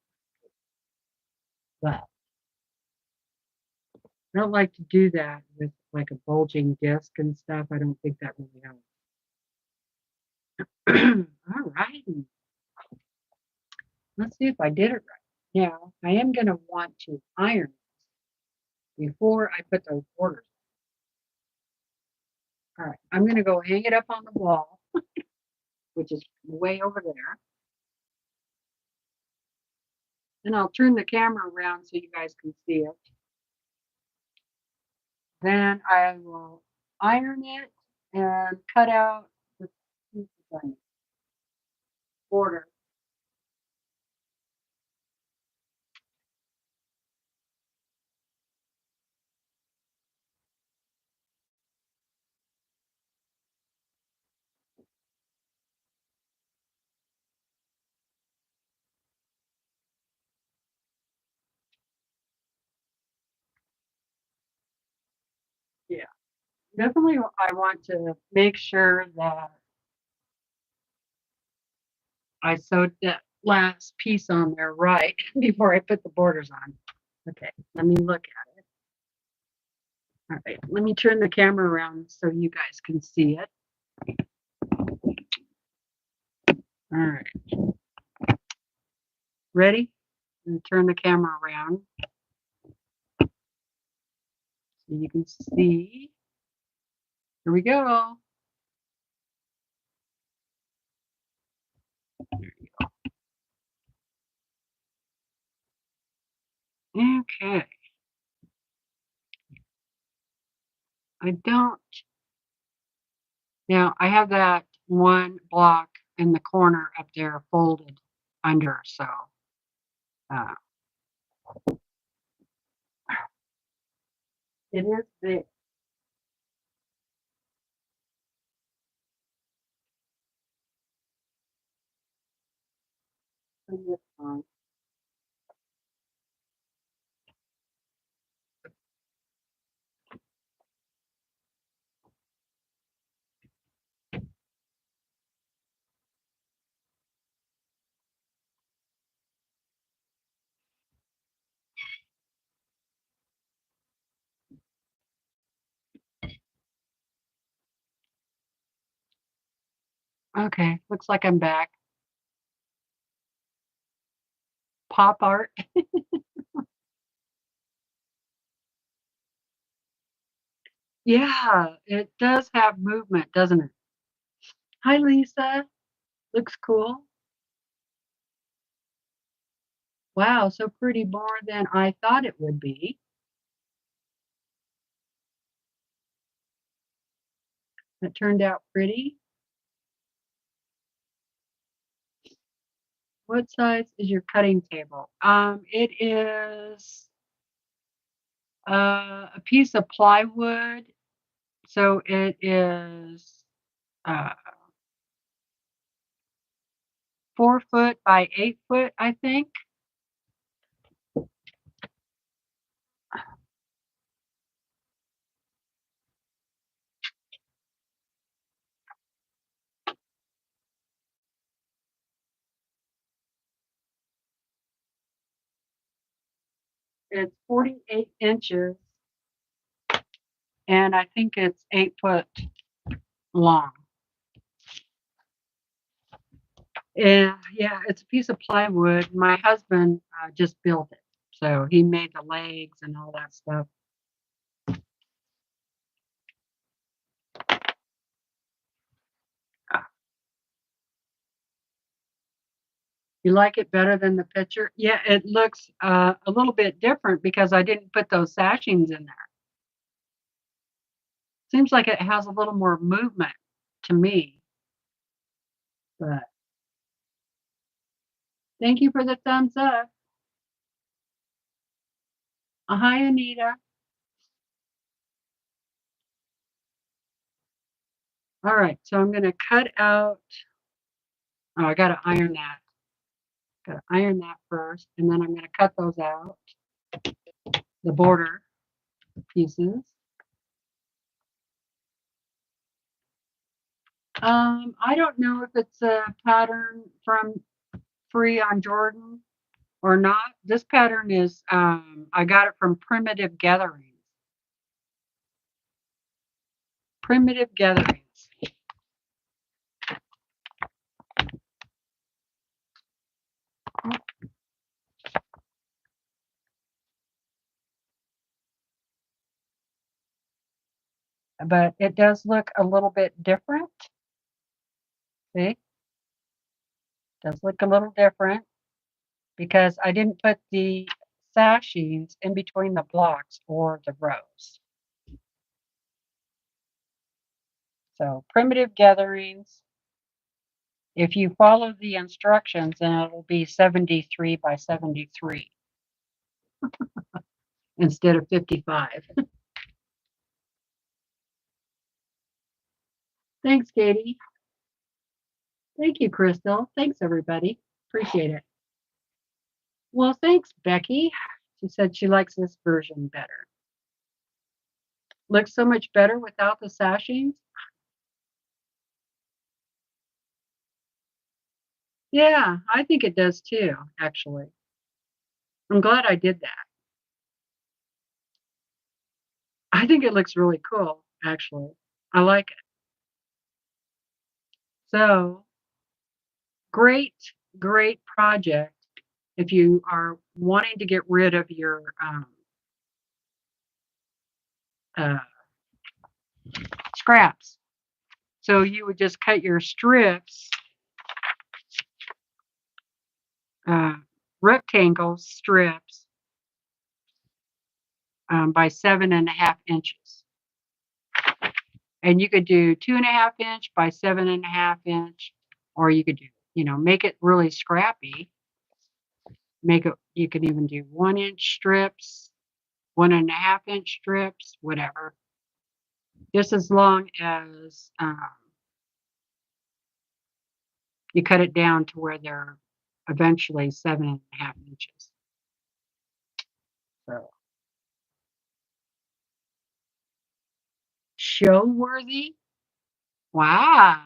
But I don't like to do that with like a bulging disc and stuff. I don't think that really helps. All right. Let's see if I did it right. Now, I am going to want to iron before I put those borders. All right. I'm going to go hang it up on the wall. which is way over there. And I'll turn the camera around so you guys can see it. Then I will iron it and cut out the pieces on the border. Yeah, definitely I want to make sure that I sewed that last piece on there right before I put the borders on. Okay, let me look at it. All right, let me turn the camera around so you guys can see it. All right, ready? I'm gonna turn the camera around so you can see. Here we go. Okay. I don't. Now I have that one block in the corner up there folded under, so uh, it is big. Okay, looks like I'm back. Pop art. Yeah, it does have movement, doesn't it? Hi, Lisa. Looks cool. Wow, so pretty more than I thought it would be. It turned out pretty. What size is your cutting table? It is a piece of plywood. So it is 4 foot by 8 foot, I think. It's 48 inches, and I think it's 8 foot long. Yeah, it's a piece of plywood. My husband just built it, so he made the legs and all that stuff. You like it better than the picture? Yeah, it looks a little bit different because I didn't put those sashings in there. Seems like it has a little more movement to me. But thank you for the thumbs up. Hi, Anita. All right, so I'm going to cut out. Oh, I got to iron that. Got to iron that first, and then I'm going to cut those out, the border pieces. I don't know if it's a pattern from Free on Jordan or not. This pattern is, I got it from Primitive Gatherings. Primitive Gatherings. But it does look a little bit different. See? Does look a little different because I didn't put the sashings in between the blocks or the rows. So primitive gatherings, if you follow the instructions, then it'll be 73 by 73 instead of 55. Thanks, Katie. Thank you, Crystal. Thanks, everybody. Appreciate it. Well, thanks, Becky. She said she likes this version better. Looks so much better without the sashings. Yeah, I think it does too, actually. I'm glad I did that. I think it looks really cool, actually. I like it. So, great, great project if you are wanting to get rid of your uh, scraps. So you would just cut your strips, rectangle strips by 7.5 inches. And you could do 2.5 inch by 7.5 inch, or you could do, make it really scrappy. Make it, you could even do 1 inch strips, 1.5 inch strips, whatever. Just as long as you cut it down to where they're eventually 7.5 inches. So, show worthy. Wow.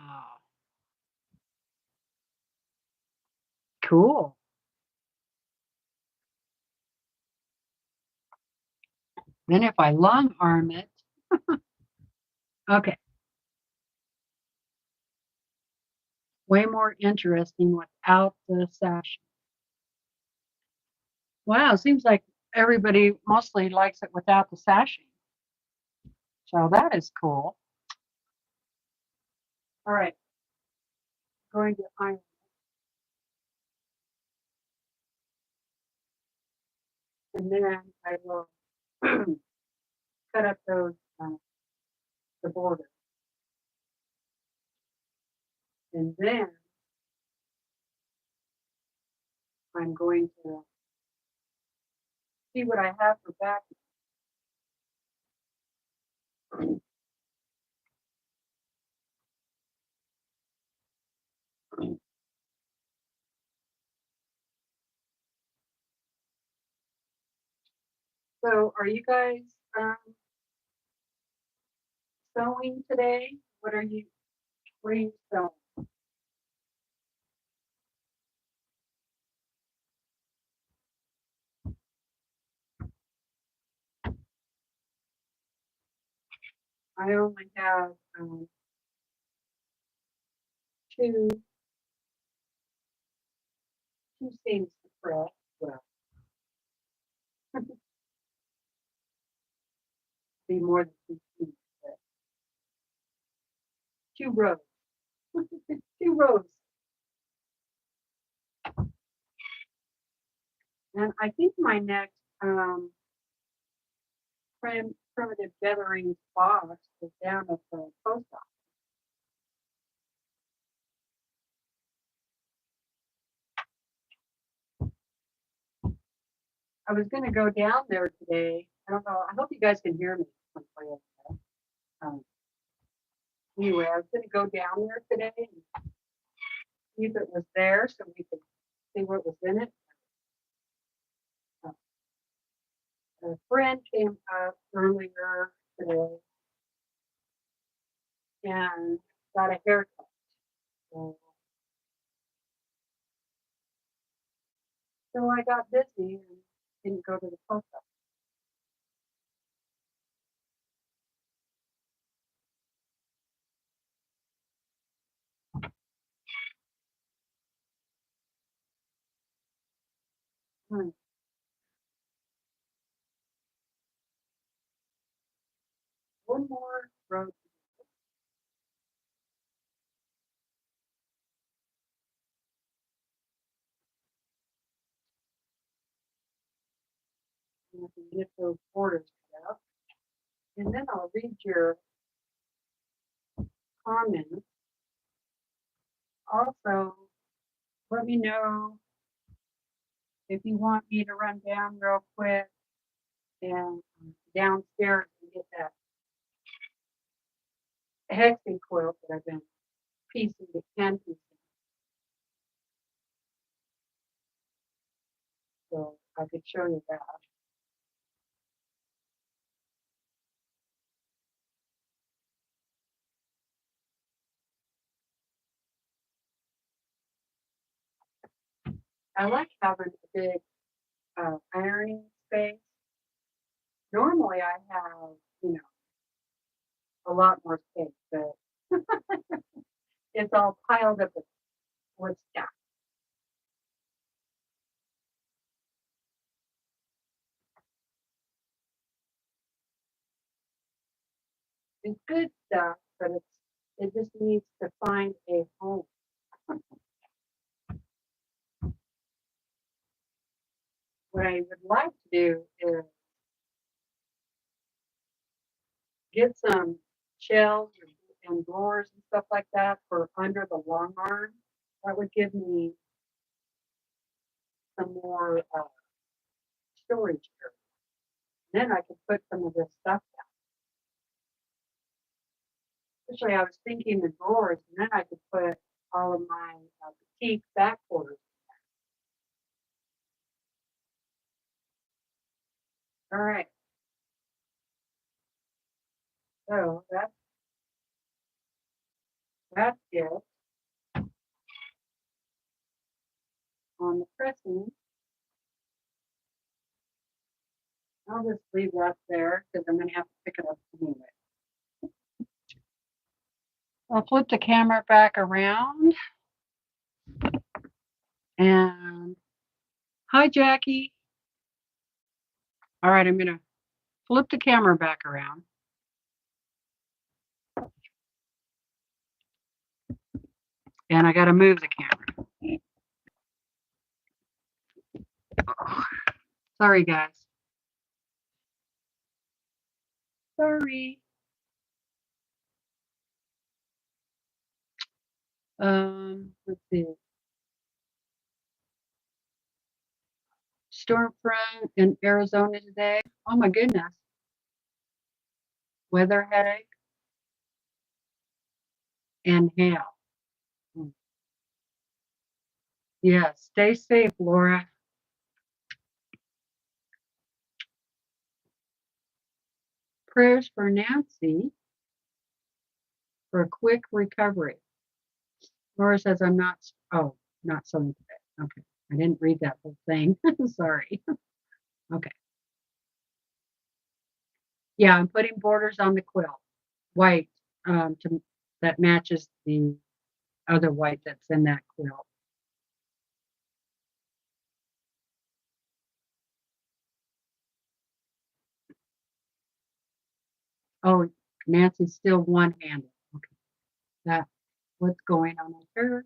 Cool. Then if I long arm it, okay. Way more interesting without the sash. Wow, seems like everybody mostly likes it without the sashing. So that is cool. All right. Going to iron. And then I will cut up those the border. And then I'm going to see what I have for back. So are you guys sewing today? What are you sewing? I only have two seams to press. Well, be more than two seams, but 2 rows. 2 rows. And I think my next primitive gathering box is down at the post office. I was going to go down there today. I don't know. I hope you guys can hear me. Anyway, I was going to go down there today and see if it was there so we could see what was in it. A friend came up earlier today and got a haircut. So I got busy and didn't go to the post office. One more row. You can get those borders cut out. And then I'll read your comments. Also, let me know if you want me to run down real quick and downstairs and get that hexing quilt that I've been piecing to hand piecing. So I could show you that. I like having a big ironing space. Normally I have, a lot more space, but it's all piled up with stuff. It's good stuff, but it just needs to find a home. What I would like to do is get some shelves and drawers and stuff like that for under the Longarm. That would give me some more storage here. Then I could put some of this stuff down. Actually, I was thinking the drawers, and then I could put all of my petite back quarters. All right. So that's it on the pressing. I'll just leave that there because I'm going to have to pick it up anyway. I'll flip the camera back around. And hi, Jackie. All right, I'm going to flip the camera back around. And I got to move the camera. Oh, sorry, guys. Sorry. Let's see. Storm front in Arizona today. Oh my goodness. Weather headache and hail. Yeah, stay safe, Laura. Prayers for Nancy for a quick recovery. Laura says I'm not sewing today. Okay. I didn't read that whole thing. Sorry. Okay. Yeah, I'm putting borders on the quilt. White that matches the other white that's in that quilt. Oh, Nancy's still one-handed. Okay. That's what's going on with her.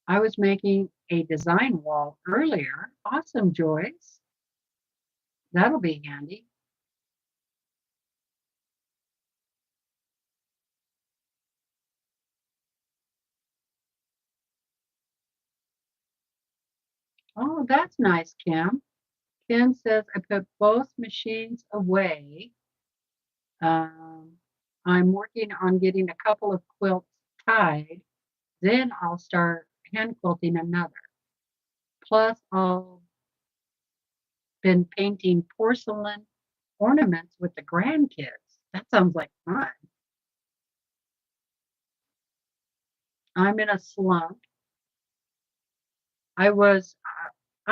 I was making a design wall earlier. Awesome, Joyce. That'll be handy. Oh, that's nice, Kim. Kim says, I put both machines away. I'm working on getting a couple of quilts tied. Then I'll start hand quilting another. Plus, I'll been painting porcelain ornaments with the grandkids. That sounds like fun. I'm in a slump. I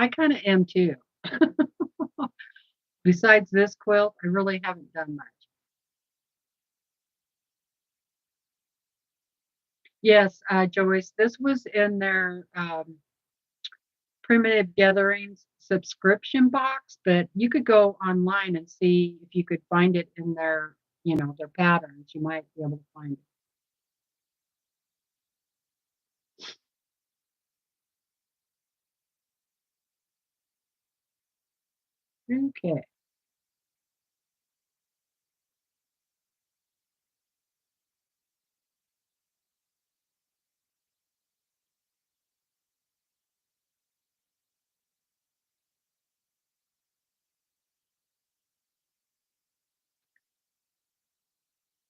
kind of am too. Besides this quilt, I really haven't done much. Yes, Joyce, this was in their Primitive Gatherings subscription box, but you could go online and see if you could find it in their, their patterns. You might be able to find it. Okay.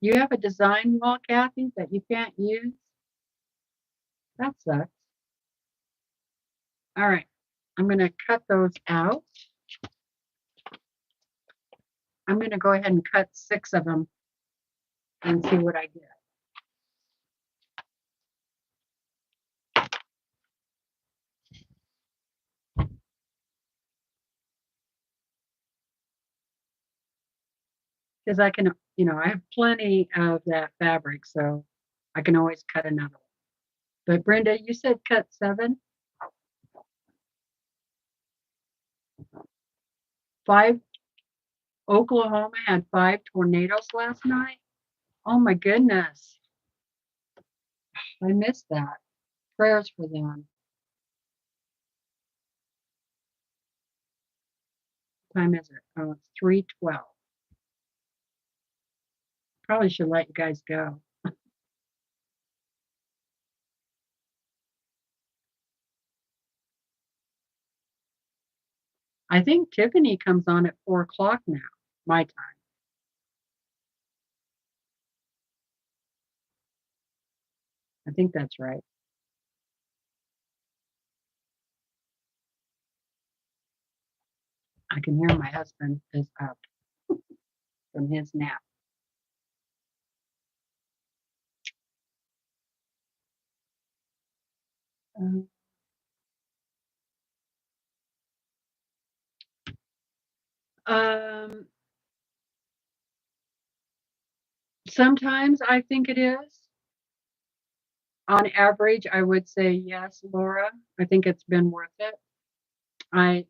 You have a design wall, Kathy, that you can't use? That sucks. All right. I'm going to cut those out. I'm going to go ahead and cut 6 of them and see what I get. Because I can, I have plenty of that fabric, so I can always cut another one. But Brenda, you said cut 7? 5. Oklahoma had 5 tornadoes last night. Oh my goodness. I missed that. Prayers for them. What time is it? Oh, it's 3:12. Probably should let you guys go. I think Tiffany comes on at 4 o'clock now, my time. I think that's right. I can hear my husband is up from his nap. Um, sometimes I think it is. On average, I would say yes, Laura. I think it's been worth it. I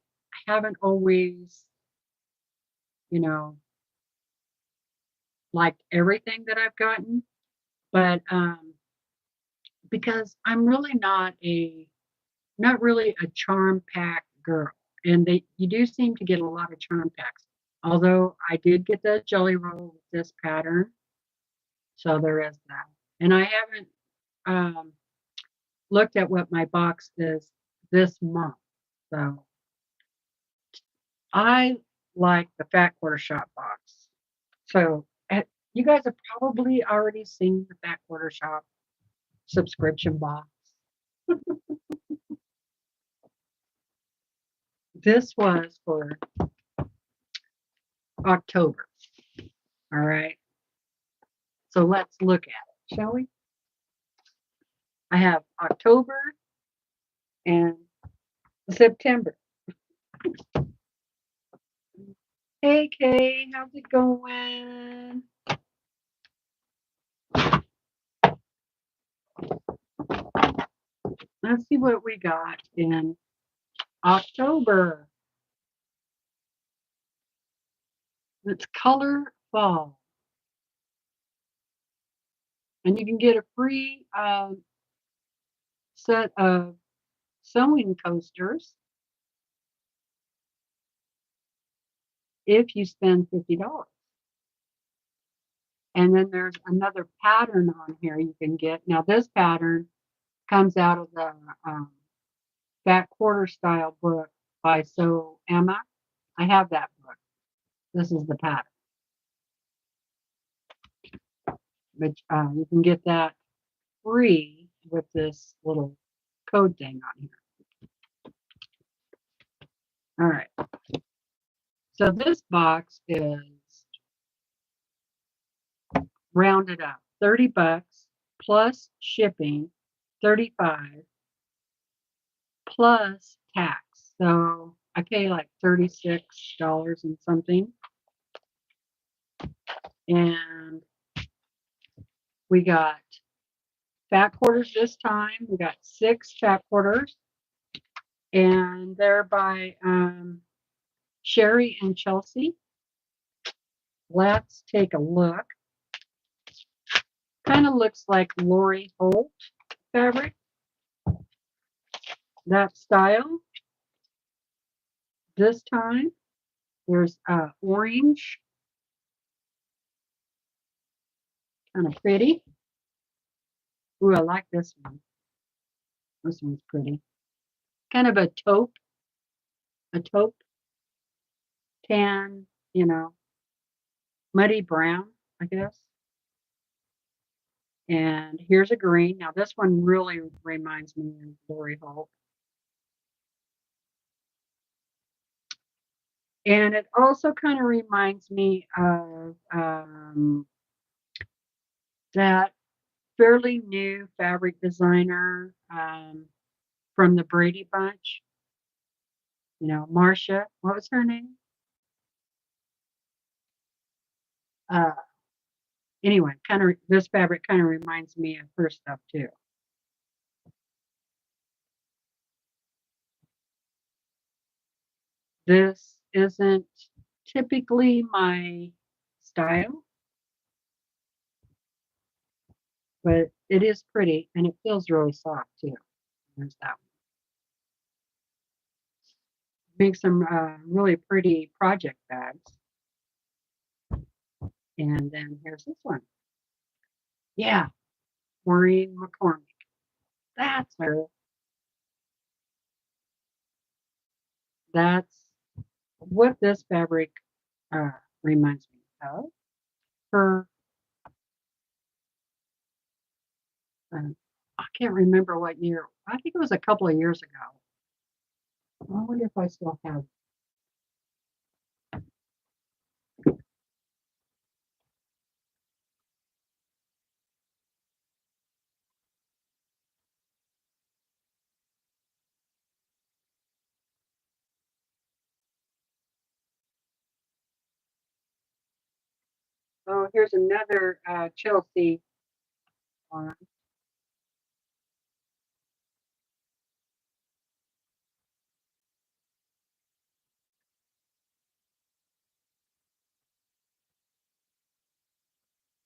haven't always, you know, liked everything that I've gotten, but because I'm really not really a charm pack girl, and you do seem to get a lot of charm packs. Although I did get the jelly roll with this pattern, so there is that. And I haven't um, looked at what my box is this month, so I like the Fat Quarter Shop box. So you guys have probably already seen the Fat Quarter Shop subscription box. This was for October. All right. So let's look at it, shall we? I have October and September. Hey, Kay, how's it going? Let's see what we got in October. It's Color Fall. And you can get a free set of sewing coasters if you spend $50. And then there's another pattern on here you can get. Now, this pattern comes out of the Fat Quarter Style book by Sew Emma. I have that book. This is the pattern. But you can get that free with this little code thing on here. All right. So this box is rounded up $30 plus shipping, 35 plus tax. So I pay like $36 and something. And we got fat quarters this time. We got 6 fat quarters. And they're by Sherry and Chelsea. Let's take a look. Kind of looks like Lori Holt fabric. That style. This time There's orange, kind of pretty. Ooh, I like this one. This one's pretty. Kind of a taupe tan, you know, muddy brown, I guess. And here's a green. Now this one really reminds me of Lori Holt. And it also kind of reminds me of that fairly new fabric designer from the Brady Bunch. You know, Marcia. What was her name? Anyway, kind of this fabric kind of reminds me of her stuff too. This isn't typically my style, but it is pretty and it feels really soft too. There's that one. Make some really pretty project bags. And then here's this one. Yeah, Maureen McCormick. That's her. That's what this fabric reminds me of. Her, I can't remember what year. I think it was a couple of years ago. I wonder if I still have. Oh, here's another Chelsea one.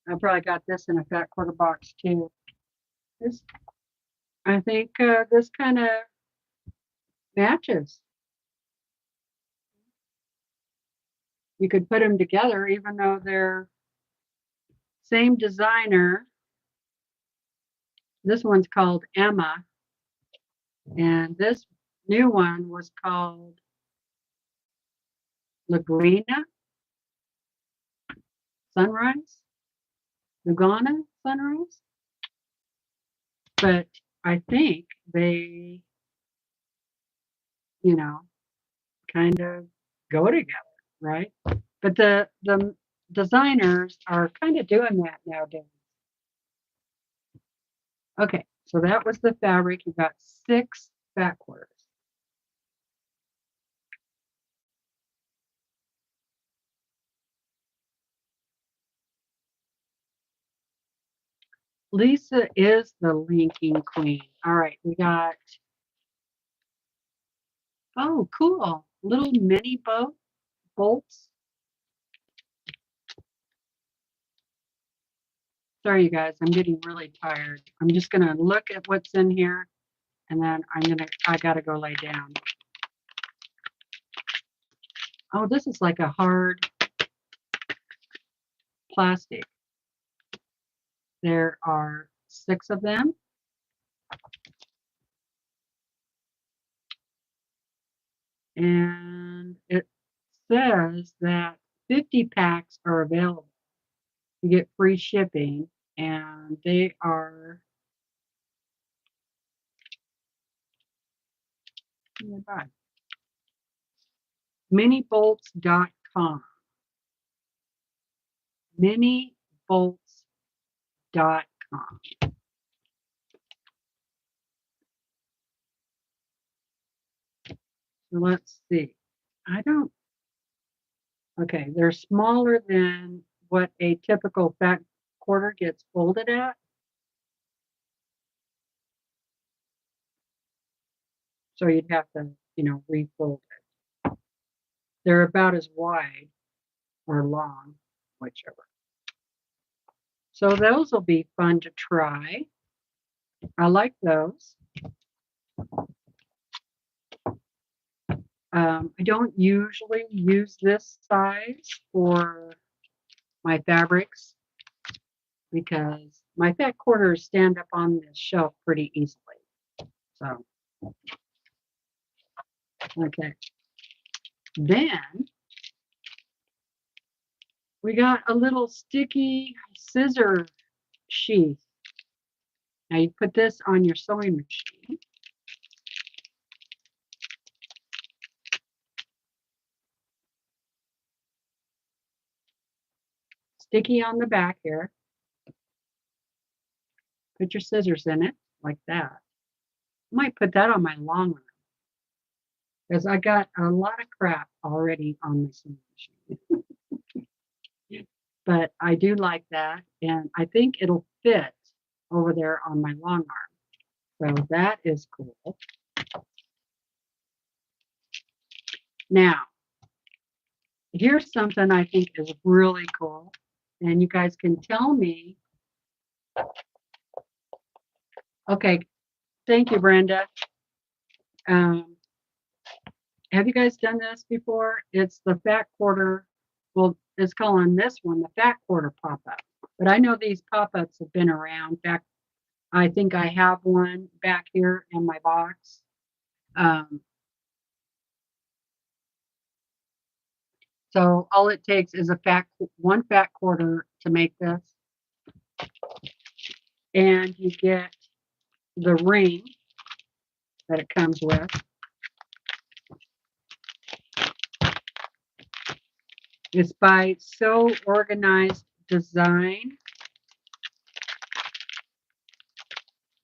I probably got this in a fat quarter box too. This, I think this kind of matches. You could put them together even though they're same designer. This one's called Emma, and this new one was called Laguna Sunrise, Laguna Sunrise. But I think they, you know, kind of go together, right? But the designers are kind of doing that nowadays. Okay, so that was the fabric. You got 6 fat quarters. Lisa is the linking queen. All right, we got, oh, cool, little mini bolts. Sorry, you guys, I'm getting really tired. I'm just gonna look at what's in here, and then I gotta go lay down. Oh, this is like a hard plastic. There are 6 of them. And it says that 50 packs are available. You get free shipping, and they are minibolts.com. Minibolts.com. So let's see. Okay, they're smaller than what a typical fat quarter gets folded at. So you'd have to, refold it. They're about as wide or long, whichever. So those will be fun to try. I like those. I don't usually use this size for my fabrics because my fat quarters stand up on this shelf pretty easily. So, okay. Then we got a little sticky scissor sheath. Now you put this on your sewing machine. Sticky on the back here. Put your scissors in it like that. I might put that on my Longarm because I got a lot of crap already on my sewing machine. But I do like that, and I think it'll fit over there on my Longarm. So that is cool. Now, here's something I think is really cool, and you guys can tell me. Okay, thank you, Brenda. Have you guys done this before? It's the fat quarter. Well, it's calling this one the fat quarter pop-up. But I know these pop-ups have been around. In fact, I think I have one back here in my box. So all it takes is one fat quarter to make this. And you get the ring that it comes with. It's by So Organized Design.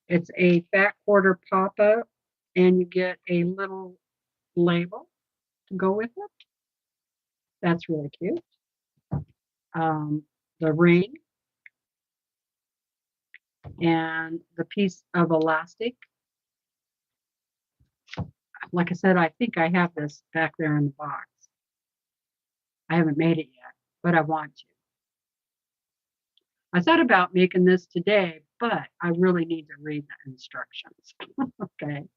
It's a fat quarter pop-up, and you get a little label to go with it. That's really cute. The ring and the piece of elastic. Like I said, I think I have this back there in the box. I haven't made it yet, but I want to. I thought about making this today, but I really need to read the instructions. Okay.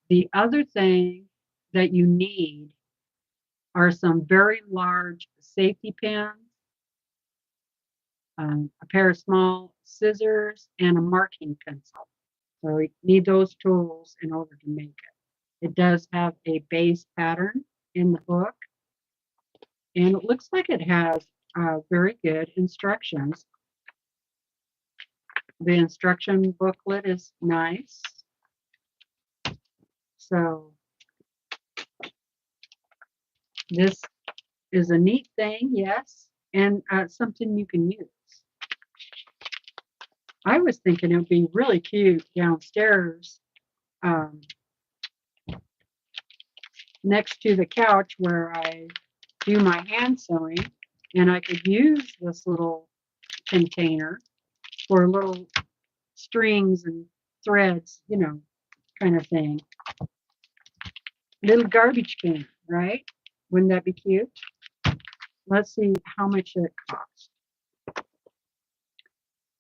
The other thing that you need are some very large safety pins, a pair of small scissors, and a marking pencil. So you need those tools in order to make it. It does have a base pattern in the book, and it looks like it has very good instructions. The instruction booklet is nice. So this is a neat thing, yes, and something you can use. I was thinking it would be really cute downstairs next to the couch where I do my hand sewing, and I could use this little container for little strings and threads, you know, kind of thing. Little garbage can, right? Wouldn't that be cute? Let's see how much it costs.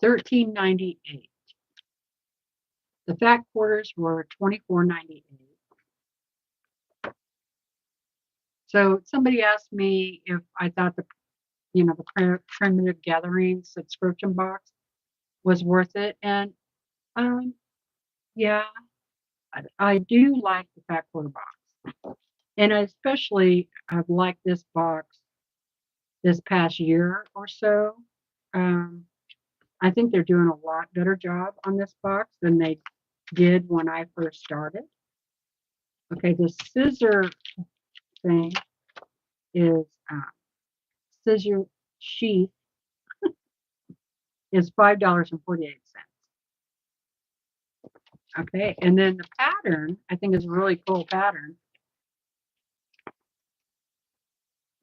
$13.98. The fat quarters were $24.98. So somebody asked me if I thought the Primitive Gathering subscription box was worth it, and yeah, I do like the fat quarter box, and I especially have liked this box this past year or so. I think they're doing a lot better job on this box than they did when I first started. Okay, the scissor thing is scissor sheath is $5.48. Okay, and then the pattern, I think is a really cool pattern,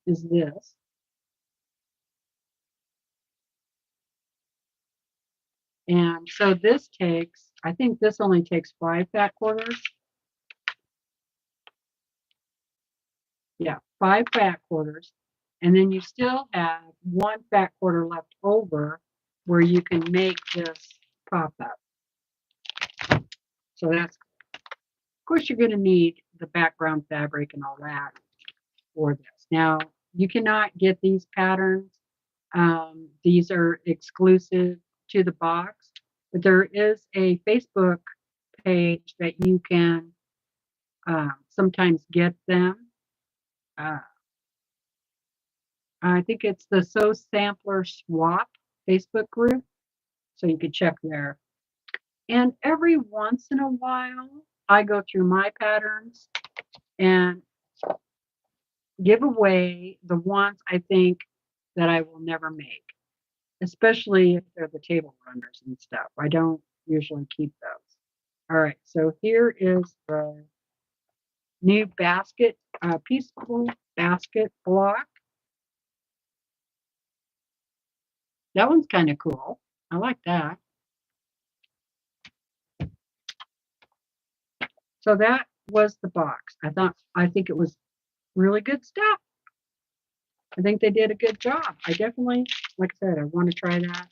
is this. And so this takes, I think this only takes 5 fat quarters. Yeah, 5 fat quarters. And then you still have 1 fat quarter left over where you can make this pop up. So that's, course, you're going to need the background fabric and all that for this. Now, you cannot get these patterns. These are exclusive to the box, but there is a Facebook page that you can sometimes get them. Uh, I think it's the Sew Sampler Swap Facebook group, so you could check there. And every once in a while, I go through my patterns and give away the ones I think that I will never make, especially if they're the table runners and stuff. I don't usually keep those. All right, so here is the new basket, peaceful basket block. That one's kind of cool. I like that. So that was the box. I think it was really good stuff. I think they did a good job. I definitely, like I said, I want to try that.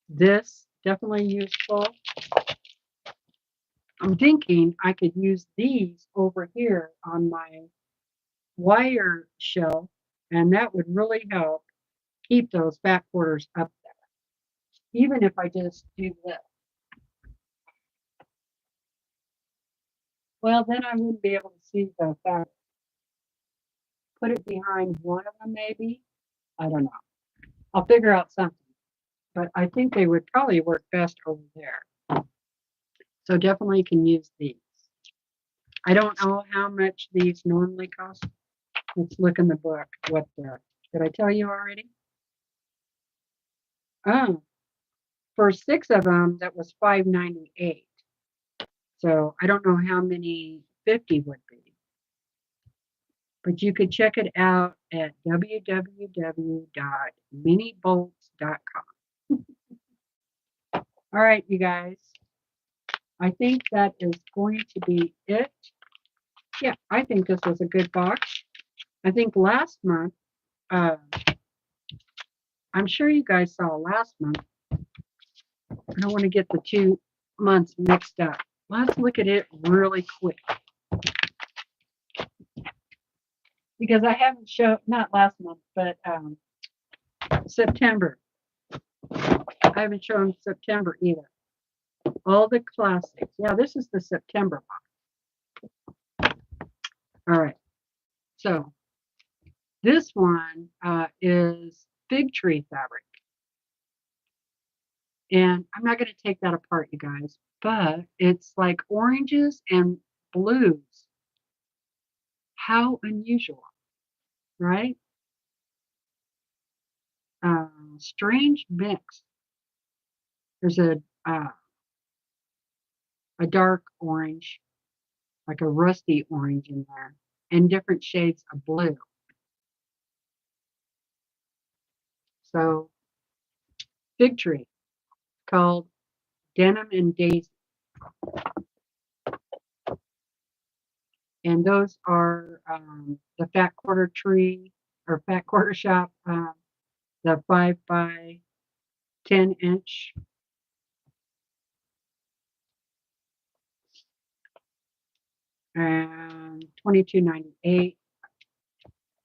This definitely useful. I'm thinking I could use these over here on my wire shelf, and that would really help keep those back quarters up there, even if I just do this. Well, then I wouldn't be able to see the fabric. Put it behind one of them, maybe. I don't know. I'll figure out something. But I think they would probably work best over there. So definitely can use these. I don't know how much these normally cost. Let's look in the book. Did I tell you already? Oh, for 6 of them, that was $5.98. So I don't know how many 50 would be. But you could check it out at www.minibolts.com. All right, you guys. I think that is going to be it. Yeah, I think this was a good box. I think last month, I'm sure you guys saw last month. I don't want to get the 2 months mixed up. Let's look at it really quick. Because I haven't shown, not last month, but September. I haven't shown September either. All the classics. Yeah, this is the September box. All right. So this one is fig tree fabric. And I'm not going to take that apart, you guys, but it's like oranges and blues. How unusual, right? Strange mix. There's a dark orange, like a rusty orange in there, and different shades of blue. So, fig tree, called Denim and Daisy. And those are the Fat Quarter Tree, or Fat Quarter Shop, the 5 by 10 inch. And $22.98.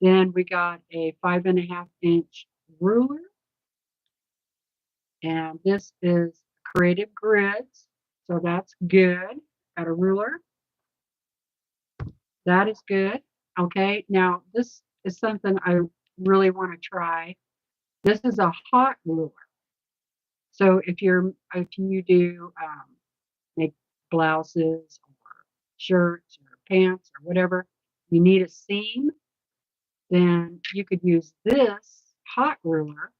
Then we got a 5.5 inch ruler. And this is Creative Grids. So that's good. Got a ruler. That is good. Okay. Now this is something I really want to try. This is a hot ruler. So if you do make blouses or shirts or pants or whatever, you need a seam, then you could use this hot ruler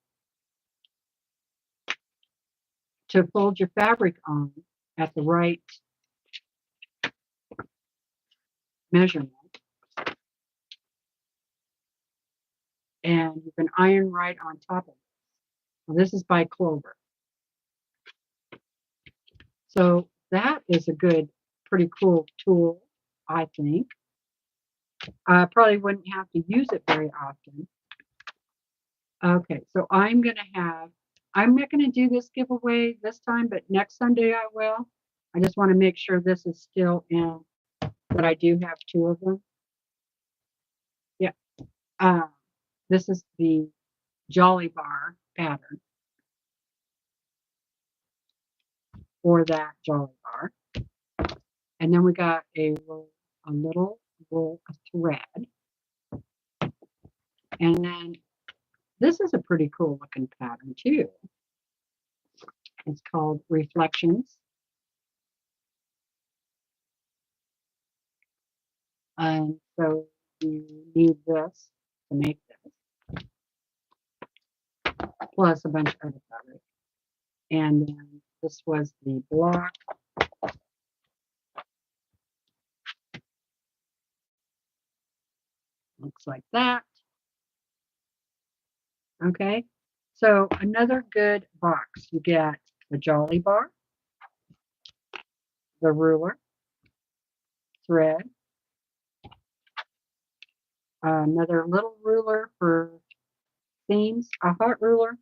to fold your fabric on at the right measurement. And you can iron right on top of it. Well, this is by Clover. So that is a good, pretty cool tool, I think. I probably wouldn't have to use it very often. Okay, so I'm not going to do this giveaway this time, but next Sunday I will. I just want to make sure this is still in but I do have two of them. Yeah. This is the Jolly Bar pattern for that Jolly Bar. And then we got a little roll of thread. And then this is a pretty cool looking pattern too. It's called Reflections. And so you need this to make this, plus a bunch of other fabric. And then this was the block. Looks like that. Okay, so another good box. You get the Jolly Bar, the ruler, thread, another little ruler for seams, a hot ruler.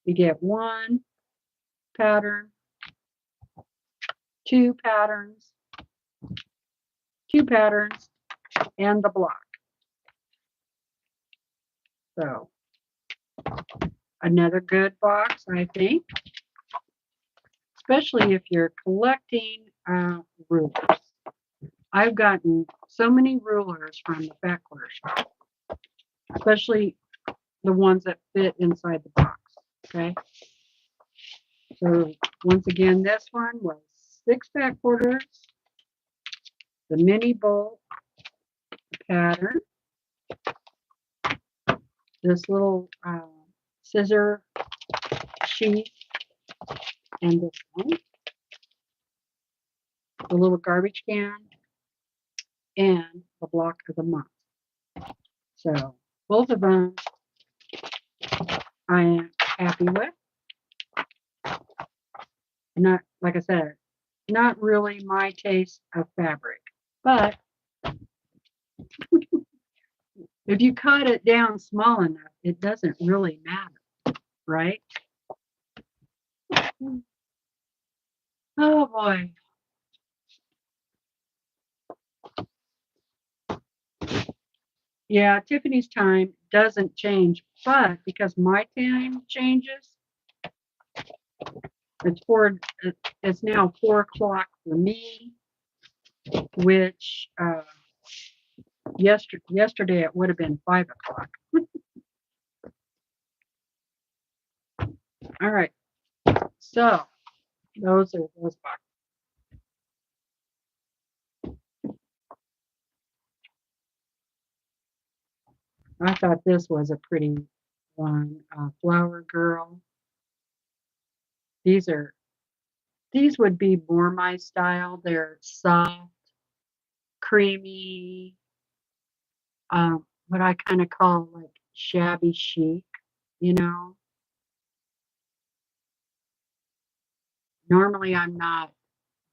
You get one pattern, two patterns, and the block. So another good box, I think, especially if you're collecting rulers. I've gotten so many rulers from the Fat Quarter Shop, especially the ones that fit inside the box. Okay. So once again, this one was 6 fat quarters, the mini bolt pattern, this little scissor sheet, and this one, the little garbage can, and the block of the month. So both of them I am happy with. Not, like I said, not really my taste of fabric, but if you cut it down small enough, it doesn't really matter, right? Oh boy. Yeah, Tiffany's time doesn't change, but because my time changes, it's now 4 o'clock for me, which yesterday it would have been 5 o'clock. All right, so those are those boxes. I thought this was a pretty one, Flower Girl. These would be more my style. They're soft, creamy, what I kind of call like shabby chic, you know. Normally I'm not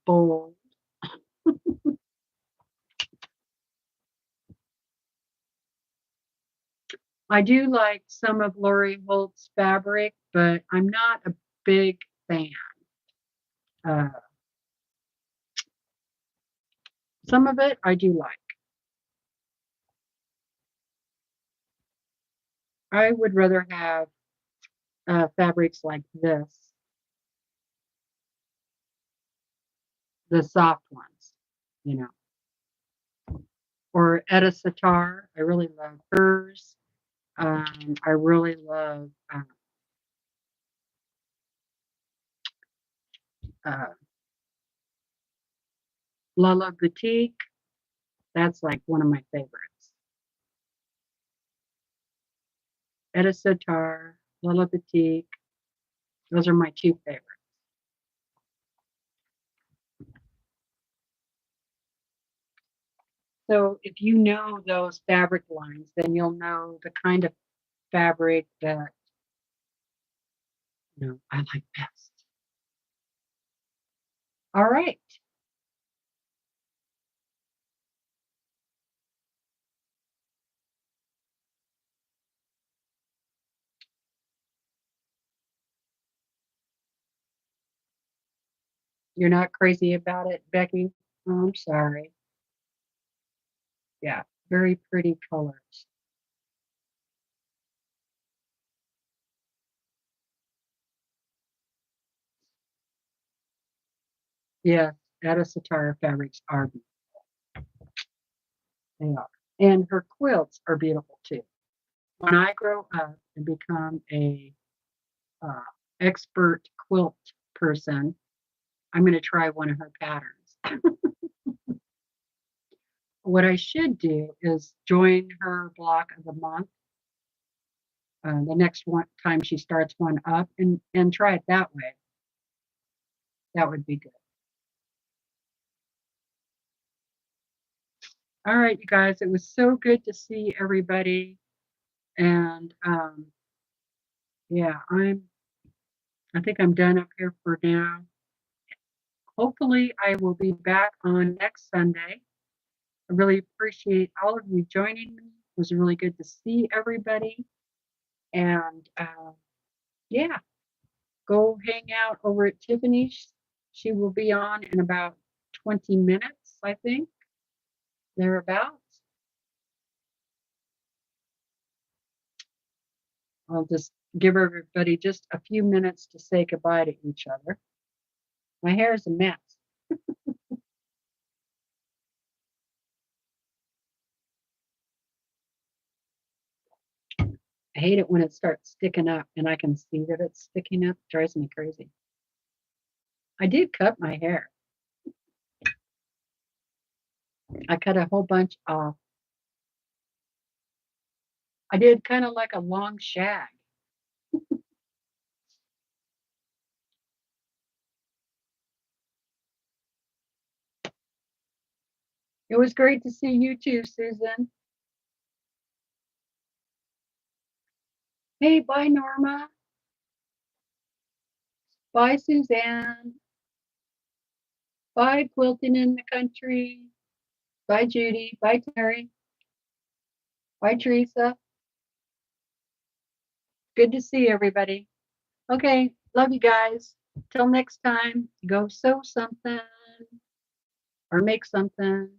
bold. I do like some of Lori Holt's fabric, but I'm not a big fan. Uh, some of it I do like. I would rather have fabrics like this, the soft ones, you know. Or Etta Sitar, I really love hers. I really love uh, Lala Boutique. That's like one of my favorites. Etta Sitar, Lala Boutique. Those are my two favorites. So if you know those fabric lines, then you'll know the kind of fabric that I like best. All right. You're not crazy about it, Becky? Oh, I'm sorry. Yeah, very pretty colors. Yeah, Satara fabrics are they are. And her quilts are beautiful too. When I grow up and become a uh, expert quilt person, I'm going to try one of her patterns. What I should do is join her block of the month the next one time she starts one up and try it that way. That would be good. All right, you guys, it was so good to see everybody. And yeah, I think I'm done up here for now. Hopefully I will be back on next Sunday. I really appreciate all of you joining me. It was really good to see everybody. And yeah, go hang out over at Tiffany's. She will be on in about 20 minutes, I think, thereabouts. I'll just give everybody just a few minutes to say goodbye to each other. My hair is a mess. I hate it when it starts sticking up and I can see that it's sticking up. It drives me crazy. I did cut my hair. I cut a whole bunch off. I did kind of like a long shag. It was great to see you too, Susan. Hey, bye, Norma. Bye, Suzanne. Bye, Quilting in the Country. Bye, Judy. Bye, Terry. Bye, Teresa. Good to see everybody. Okay, love you guys. Till next time, go sew something or make something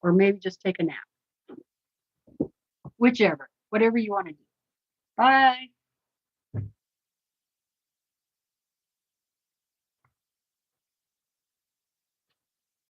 or maybe just take a nap. Whichever, whatever you want to do. Bye.